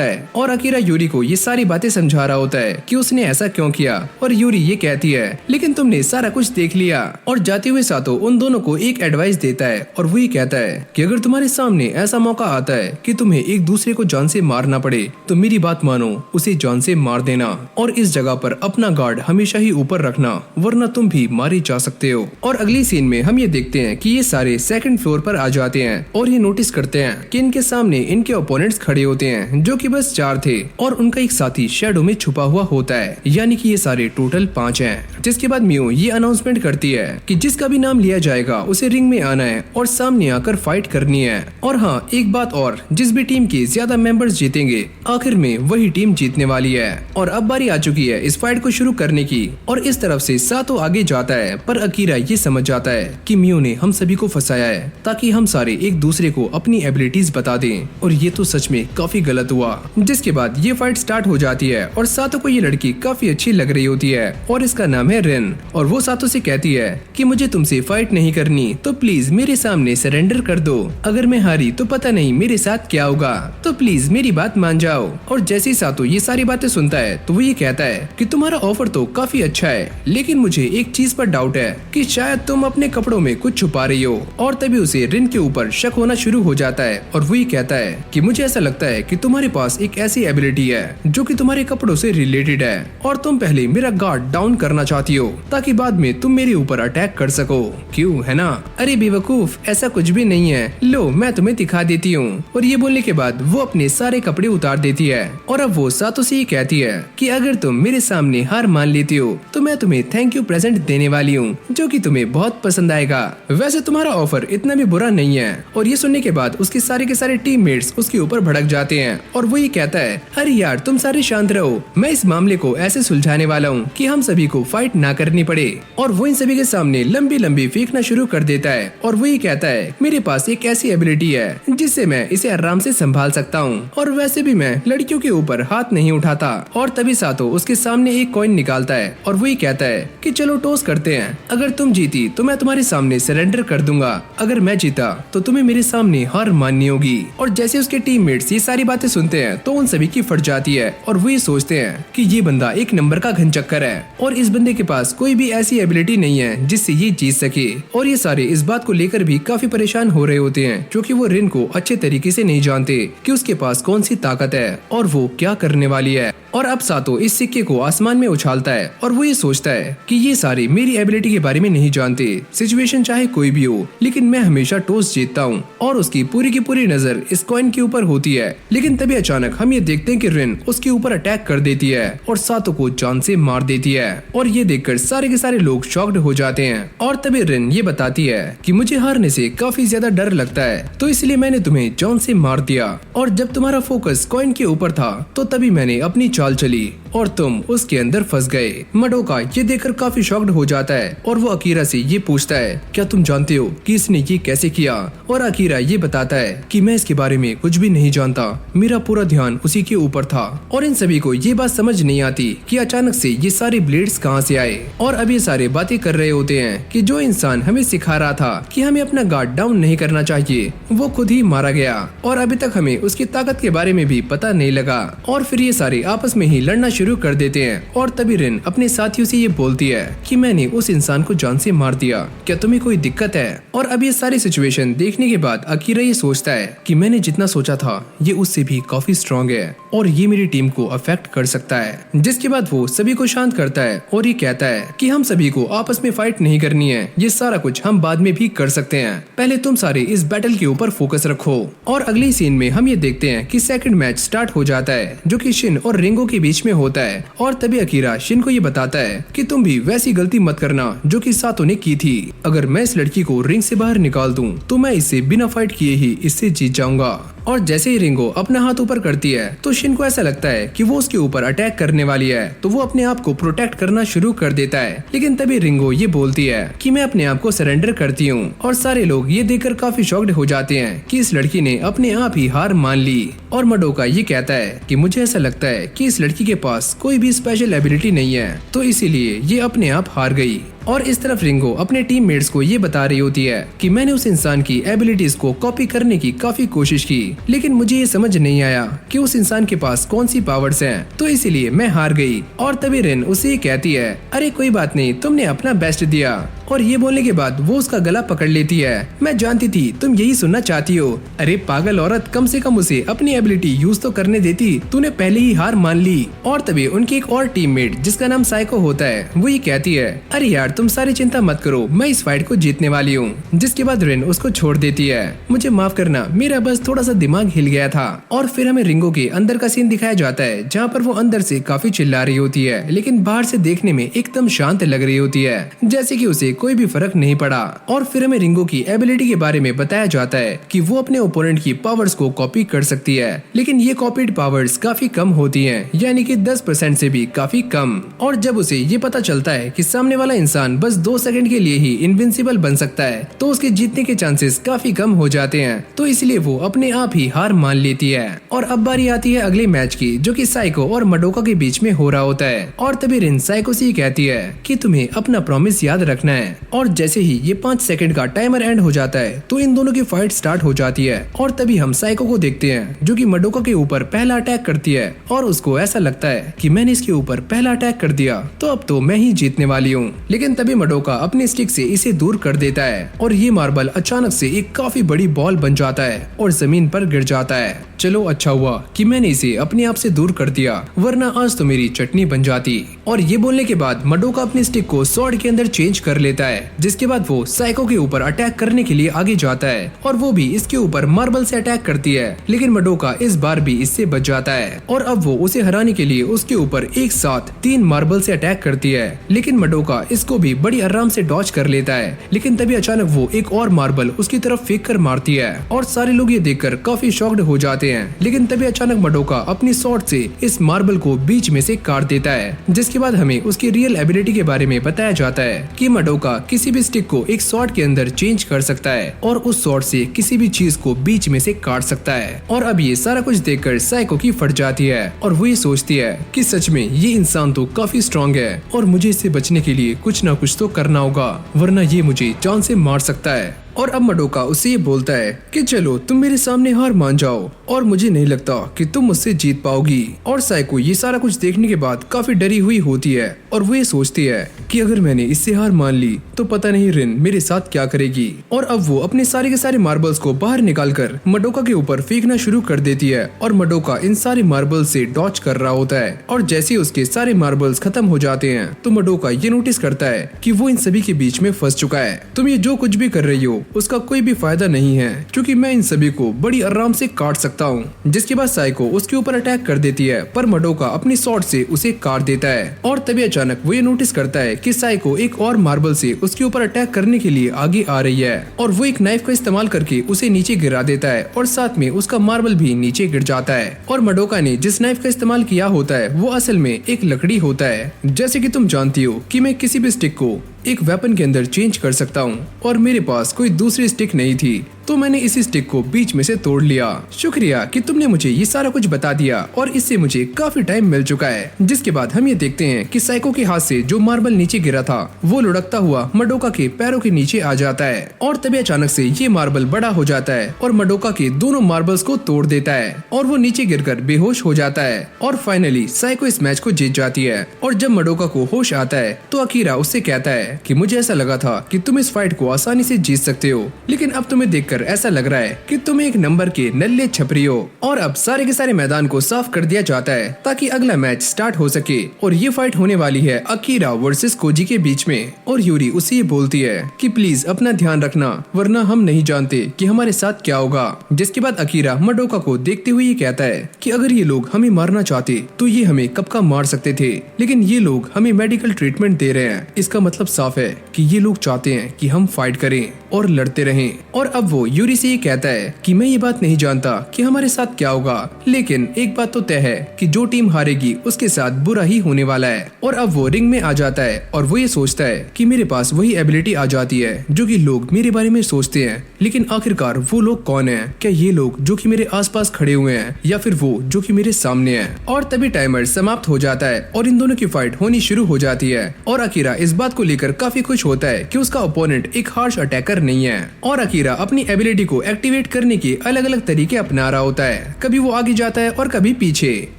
है। और अकीरा यूरी को ये सारी बातें समझा रहा होता है कि उसने ऐसा क्यों किया। और यूरी ये कहती है, लेकिन तुमने सारा कुछ देख लिया। और जाते हुए सातो उन दोनों को एक एडवाइस देता है और वो ये कहता है कि अगर तुम्हारे सामने ऐसा मौका आता है कि तुम्हें एक दूसरे को जान से मारना पड़े तो मेरी बात मानो, उसे जान से मार देना और इस जगह पर अपना गार्ड हमेशा ही ऊपर रखना, वरना तुम भी मारे जा सकते हो। और अगली सीन में हम ये देखते हैं कि ये सारे सेकंड फ्लोर पर आ जाते हैं और ये नोटिस करते हैं कि इनके सामने इनके ओपोनेंट्स खड़े होते हैं जो कि बस 4 थे और उनका एक साथी शैडो में छुपा हुआ होता है, यानी कि ये सारे टोटल 5 हैं। जिसके बाद म्यू ये अनाउंसमेंट करती है कि जिसका भी नाम लिया जाएगा उसे रिंग में आना है और सामने आकर फाइट करनी है। और हाँ, एक बात और, जिस भी टीम के ज्यादा मेंबर्स जीतेंगे आखिर में वही टीम जीतने वाली है। और अब बारी आ चुकी है इस फाइट को शुरू करने की और इस तरफ से सातो आगे जाता है, पर अकीरा ये समझ जाता है कि म्यू ने हम सभी को फंसाया है ताकि हम सारे एक दूसरे को अपनी एबिलिटीज बता दें। और ये तो सच में काफी गलत हुआ। जिसके बाद ये फाइट स्टार्ट हो जाती है और सातो को ये लड़की काफी अच्छी लग रही होती है और इसका नाम है रिन। और वो सातो से कहती है कि मुझे तुमसे फाइट नहीं करनी तो प्लीज मेरे सामने सरेंडर कर दो। अगर मैं हारी तो पता नहीं मेरे साथ क्या होगा, तो प्लीज मेरी बात मान जाओ। और जैसे ही सातो ये सारी बातें सुनता है तो वो ये कहता है कि तुम्हारा ऑफर तो काफी अच्छा है, लेकिन मुझे एक चीज पर डाउट है कि शायद तुम अपने कपड़ों में कुछ छुपा रही हो। और तभी उसे रिन के ऊपर शक होना शुरू हो जाता है और वो ये कहता है कि मुझे ऐसा लगता है कि तुम्हारे पास एक ऐसी एबिलिटी है जो कि तुम्हारे कपड़ों से रिलेटेड है और तुम पहले मेरा गार्ड डाउन करना चाहती हो ताकि बाद में तुम मेरे ऊपर अटैक कर सको। क्यों, है ना? अरे बेवकूफ, ऐसा कुछ भी नहीं है, लो मैं तुम्हें दिखा देती हूँ। और ये बोलने के बाद वो अपने सारे कपड़े उतार देती है और अब वो सातो से ये कहती है कि अगर तुम मेरे सामने हार मान लेती हो तो मैं तुम्हें थैंक यू प्रेजेंट देने वाली हूँ जो कि तुम्हें बहुत पसंद आएगा। वैसे तुम्हारा ऑफर इतना भी बुरा नहीं है। और ये सुनने के बाद उसके सारे के सारे टीममेट्स उसके ऊपर भड़क जाते हैं और वो ये कहता है, अरे यार तुम सारे शांत रहो, मैं इस मामले को ऐसे सुलझाने वाला हूँ कि हम सभी को फाइट ना करनी पड़े। और वो इन सभी के सामने लंबी लंबी फेंकना शुरू कर देता है और वो ये कहता है, मेरे पास एक ऐसी एबिलिटी है जिससे मैं इसे आराम से संभाल सकता हूँ और वैसे भी मैं लड़कियों के ऊपर हाथ नहीं उठाता। और तभी सातो उसके सामने एक कॉइन निकालता है और वो ये कहता है कि चलो टॉस करते हैं, अगर तुम जीती तो मैं तुम्हारे सामने सरेंडर कर दूंगा, अगर मैं जीता तो तुम्हें मेरे सामने हार माननी होगी। और जैसे उसके टीममेट्स ये सारी बातें सुनते हैं तो उन सभी की फट जाती है और वो ये सोचते हैं कि ये बंदा एक नंबर का घनचक्कर है और इस बंदे के पास कोई भी ऐसी एबिलिटी नहीं है जिससे ये जीत सके। और ये सारे इस बात को लेकर भी काफी परेशान हो रहे होते हैं क्योंकि वो रिन को अच्छे तरीके से नहीं जानते कि उसके पास कौन सी ताकत है और वो क्या करने वाली है। और अब सातो इस सिक्के को आसमान में उछालता है और वो ये सोचता है कि ये सारे मेरी एबिलिटी के बारे में नहीं जानते, सिचुएशन चाहे कोई भी हो लेकिन मैं हमेशा टॉस जीतता हूँ। और उसकी पूरी की पूरी नजर इस कॉइन के ऊपर होती है, लेकिन तभी अचानक हम ये देखते हैं कि रिन उसके ऊपर अटैक कर देती है और सातो को जान से मार देती है। और ये देखकर सारे के सारे लोग शॉक्ड हो जाते हैं। और तभी रिन ये बताती है कि मुझे हारने से काफी ज्यादा डर लगता है तो इसलिए मैंने तुम्हें जान से मार दिया, और जब तुम्हारा फोकस कॉइन के ऊपर था तो तभी मैंने अपनी चाल चली और तुम उसके अंदर फंस गए। मडोका ये देखकर काफी शॉक्ड हो जाता है और वो अकीरा से ये पूछता है, क्या तुम जानते हो कि इसने ये कैसे किया? और अकीरा ये बताता है कि मैं इसके बारे में कुछ भी नहीं जानता, मेरा पूरा ध्यान उसी के ऊपर था। और इन सभी को ये बात समझ नहीं आती कि अचानक से ये सारे ब्लेड्स कहाँ से आए। और अब ये सारे बातें कर रहे होते हैं कि जो इंसान हमें सिखा रहा था कि हमें अपना गार्ड डाउन नहीं करना चाहिए वो खुद ही मारा गया और अभी तक हमें उसकी ताकत के बारे में भी पता नहीं लगा। और फिर ये सारे आपस में ही लड़ना शुरू कर देते हैं। और तभी रिन अपने साथियों से ये बोलती है कि मैंने उस इंसान को जान से मार दिया, क्या तुम्हें कोई दिक्कत है? और अब ये सारी सिचुएशन देखने के बाद अकीरा ये सोचता है कि मैंने जितना सोचा था ये उससे भी काफी स्ट्रॉन्ग है और ये मेरी टीम को अफेक्ट कर सकता है। जिसके बाद वो सभी को शांत करता है और ये कहता है कि हम सभी को आपस में फाइट नहीं करनी है, ये सारा कुछ हम बाद में भी कर सकते हैं, पहले तुम सारे इस बैटल के ऊपर फोकस रखो। और अगली सीन में हम ये देखते हैं कि सेकंड मैच स्टार्ट हो जाता है जो कि शिन और रिंगो के बीच में होता है। और तभी अकीरा शिन को ये बताता है कि तुम भी वैसी गलती मत करना जो कि सातो ने की थी। अगर मैं इस लड़की को रिंग से बाहर निकाल दूं तो मैं इससे बिना फाइट किए ही इससे जीत जाऊंगा। और जैसे ही रिंगो अपना हाथ ऊपर करती है तो शिन को ऐसा लगता है कि वो उसके ऊपर अटैक करने वाली है, तो वो अपने आप को प्रोटेक्ट करना शुरू कर देता है। लेकिन तभी रिंगो ये बोलती है कि मैं अपने आप को सरेंडर करती हूँ। और सारे लोग ये देखकर काफी शॉक्ड हो जाते हैं कि इस लड़की ने अपने आप ही हार मान ली। और मडोका ये कहता है कि मुझे ऐसा लगता है कि इस लड़की के पास कोई भी स्पेशल एबिलिटी नहीं है, तो इसीलिए ये अपने आप हार गई। और इस तरफ रिंगो अपने टीममेट्स को ये बता रही होती है कि मैंने उस इंसान की एबिलिटीज को कॉपी करने की काफी कोशिश की, लेकिन मुझे ये समझ नहीं आया कि उस इंसान के पास कौन सी पावर्स हैं, तो इसीलिए मैं हार गई। और तभी रिन उसे ये कहती है, अरे कोई बात नहीं, तुमने अपना बेस्ट दिया। और ये बोलने के बाद वो उसका गला पकड़ लेती है। मैं जानती थी तुम यही सुनना चाहती हो। अरे पागल औरत, कम से कम उसे अपनी एबिलिटी यूज तो करने देती, तूने पहले ही हार मान ली। और तभी उनकी एक और टीममेट जिसका नाम साइको होता है वो ये कहती है, अरे यार तुम सारी चिंता मत करो, मैं इस फाइट को जीतने वाली हूँ। जिसके बाद रिन उसको छोड़ देती है। मुझे माफ करना, मेरा बस थोड़ा सा दिमाग हिल गया था। और फिर हमें रिंगो के अंदर का सीन दिखाया जाता है जहाँ पर वो अंदर से काफी चिल्ला रही होती है, लेकिन बाहर से देखने में एकदम शांत लग रही होती है, जैसे कि उसे कोई भी फर्क नहीं पड़ा। और फिर हमें रिंगो की एबिलिटी के बारे में बताया जाता है कि वो अपने ओपोनेंट की पावर्स को कॉपी कर सकती है, लेकिन ये कॉपीड पावर्स काफी कम होती हैं, यानी कि 10% से भी काफी कम। और जब उसे ये पता चलता है कि सामने वाला इंसान बस 2 सेकंड के लिए ही इनविंसिबल बन सकता है, तो उसके जीतने के चांसेस काफी कम हो जाते हैं, तो इसलिए वो अपने आप ही हार मान लेती है। और अब बारी आती है अगले मैच की, जो कि साइको और मडोका के बीच में हो रहा होता है। और तभी रिन साइको से कहती है कि तुम्हें अपना प्रॉमिस याद रखना है। और जैसे ही ये 5 सेकंड का टाइमर एंड हो जाता है तो इन दोनों की फाइट स्टार्ट हो जाती है। और तभी हम साइको को देखते हैं जो कि मडोका के ऊपर पहला अटैक करती है, और उसको ऐसा लगता है कि मैंने इसके ऊपर पहला अटैक कर दिया तो अब तो मैं ही जीतने वाली हूँ। लेकिन तभी मडोका अपनी स्टिक से इसे दूर कर देता है और ये मार्बल अचानक से एक काफी बड़ी बॉल बन जाता है और जमीन पर गिर जाता है। चलो अच्छा हुआ कि मैंने इसे अपने आप से दूर कर दिया, वरना आज तो मेरी चटनी बन जाती। और ये बोलने के बाद मडोका अपनी स्टिक को स्वॉर्ड के अंदर चेंज कर लेता है, जिसके बाद वो साइको के ऊपर अटैक करने के लिए आगे जाता है और वो भी इसके ऊपर मार्बल से अटैक करती है, लेकिन मडोका इस बार भी इससे बच जाता है। और अब वो उसे हराने के लिए उसके ऊपर एक साथ 3 मार्बल से अटैक करती है, लेकिन मडोका इसको भी बड़ी आराम से डॉज कर लेता है। लेकिन तभी अचानक वो एक और मार्बल उसकी तरफ फेंक कर मारती है और सारे लोग ये देखकर काफी शॉक्ड हो जाते हैं। लेकिन तभी अचानक मडोका अपनी स्वॉर्ड से इस मार्बल को बीच में से काट देता है, जिसके बाद हमें उसकी रियल एबिलिटी के बारे में बताया जाता है कि मडोका किसी भी स्टिक को एक स्वॉर्ड के अंदर चेंज कर सकता है और उस स्वॉर्ड से किसी भी चीज को बीच में से काट सकता है। और अब ये सारा कुछ देखकर साइको की फट जाती है और वो ये सोचती है कि सच में ये इंसान तो काफी स्ट्रॉन्ग है और मुझे इससे बचने के लिए कुछ ना कुछ तो करना होगा, वरना ये मुझे जान से मार सकता है। और अब मडोका उससे ये बोलता है कि चलो तुम मेरे सामने हार मान जाओ और मुझे नहीं लगता कि तुम मुझसे जीत पाओगी। और साइको ये सारा कुछ देखने के बाद काफी डरी हुई होती है और वो ये सोचती है कि अगर मैंने इससे हार मान ली तो पता नहीं रिन मेरे साथ क्या करेगी। और अब वो अपने सारे के सारे मार्बल्स को बाहर निकालकर मडोका के ऊपर फेंकना शुरू कर देती है और मडोका इन सारे मार्बल्स से डॉच कर रहा होता है। और जैसे उसके सारे मार्बल्स खत्म हो जाते हैं तो मडोका ये नोटिस करता है कि वो इन सभी के बीच में फंस चुका है। तुम ये जो कुछ भी कर रही हो उसका कोई भी फायदा नहीं है, क्योंकि मैं इन सभी को बड़ी आराम से काट सकता हूँ। जिसके बाद साइको उसके ऊपर अटैक कर देती है, पर मडोका अपनी स्वॉर्ड से उसे काट देता है। और तभी अचानक वो ये नोटिस करता है कि साइको एक और मार्बल से उसके ऊपर अटैक करने के लिए आगे आ रही है और वो एक नाइफ का इस्तेमाल करके उसे नीचे गिरा देता है और साथ में उसका मार्बल भी नीचे गिर जाता है। और मडोका ने जिस नाइफ का इस्तेमाल किया होता है वो असल में एक लकड़ी होता है। जैसे कि तुम जानती हो कि मैं किसी भी स्टिक को एक वेपन के अंदर चेंज कर सकता हूँ और मेरे पास कोई दूसरी स्टिक नहीं थी, तो मैंने इसी स्टिक को बीच में से तोड़ लिया। शुक्रिया कि तुमने मुझे ये सारा कुछ बता दिया और इससे मुझे काफी टाइम मिल चुका है। जिसके बाद हम ये देखते हैं कि साइको के हाथ से जो मार्बल नीचे गिरा था वो लुढ़कता हुआ मडोका के पैरों के नीचे आ जाता है और तभी अचानक से ये मार्बल बड़ा हो जाता है और मडोका के दोनों मार्बल्स को तोड़ देता है और वो नीचे गिरकर बेहोश हो जाता है। और फाइनली साइको इस मैच को जीत जाती है। और जब मडोका को होश आता है तो अकीरा उससे कहता है कि मुझे ऐसा लगा था कि तुम इस फाइट को आसानी से जीत सकते हो, लेकिन अब तुम्हें देखकर ऐसा लग रहा है कि तुम एक नंबर के नल्ले छपरी हो। और अब सारे के सारे मैदान को साफ कर दिया जाता है ताकि अगला मैच स्टार्ट हो सके। और ये फाइट होने वाली है अकीरा वर्सेस कोजी के बीच में। और यूरी उसे ये बोलती है कि प्लीज अपना ध्यान रखना, वरना हम नहीं जानते कि हमारे साथ क्या होगा। जिसके बाद अकीरा मडोका को देखते हुए ये कहता है कि अगर ये लोग हमें मारना चाहते तो ये हमें कब का मार सकते थे, लेकिन ये लोग हमें मेडिकल ट्रीटमेंट दे रहे हैं। इसका मतलब साफ है कि ये लोग चाहते हैं कि हम फाइट करें और लड़ते रहें। और अब वो यूरी से ये कहता है कि मैं ये बात नहीं जानता कि हमारे साथ क्या होगा, लेकिन एक बात तो तय है कि जो टीम हारेगी उसके साथ बुरा ही होने वाला है। और अब वो रिंग में आ जाता है और वो ये सोचता है कि मेरे पास वही एबिलिटी आ जाती है जो कि लोग मेरे बारे में सोचते हैं, लेकिन आखिरकार वो लोग कौन है? क्या ये लोग जो कि मेरे आसपास खड़े हुए हैं या फिर वो जो कि मेरे सामने है? और तभी टाइमर समाप्त हो जाता है और इन दोनों की फाइट होनी शुरू हो जाती है। और अकीरा इस बात को लेकर काफी खुश होता है कि उसका ओपोनेंट एक हार्श अटैकर नहीं है। और अकीरा अपनी एबिलिटी को एक्टिवेट करने के अलग अलग तरीके अपना रहा होता है। कभी वो आगे जाता है और कभी पीछे।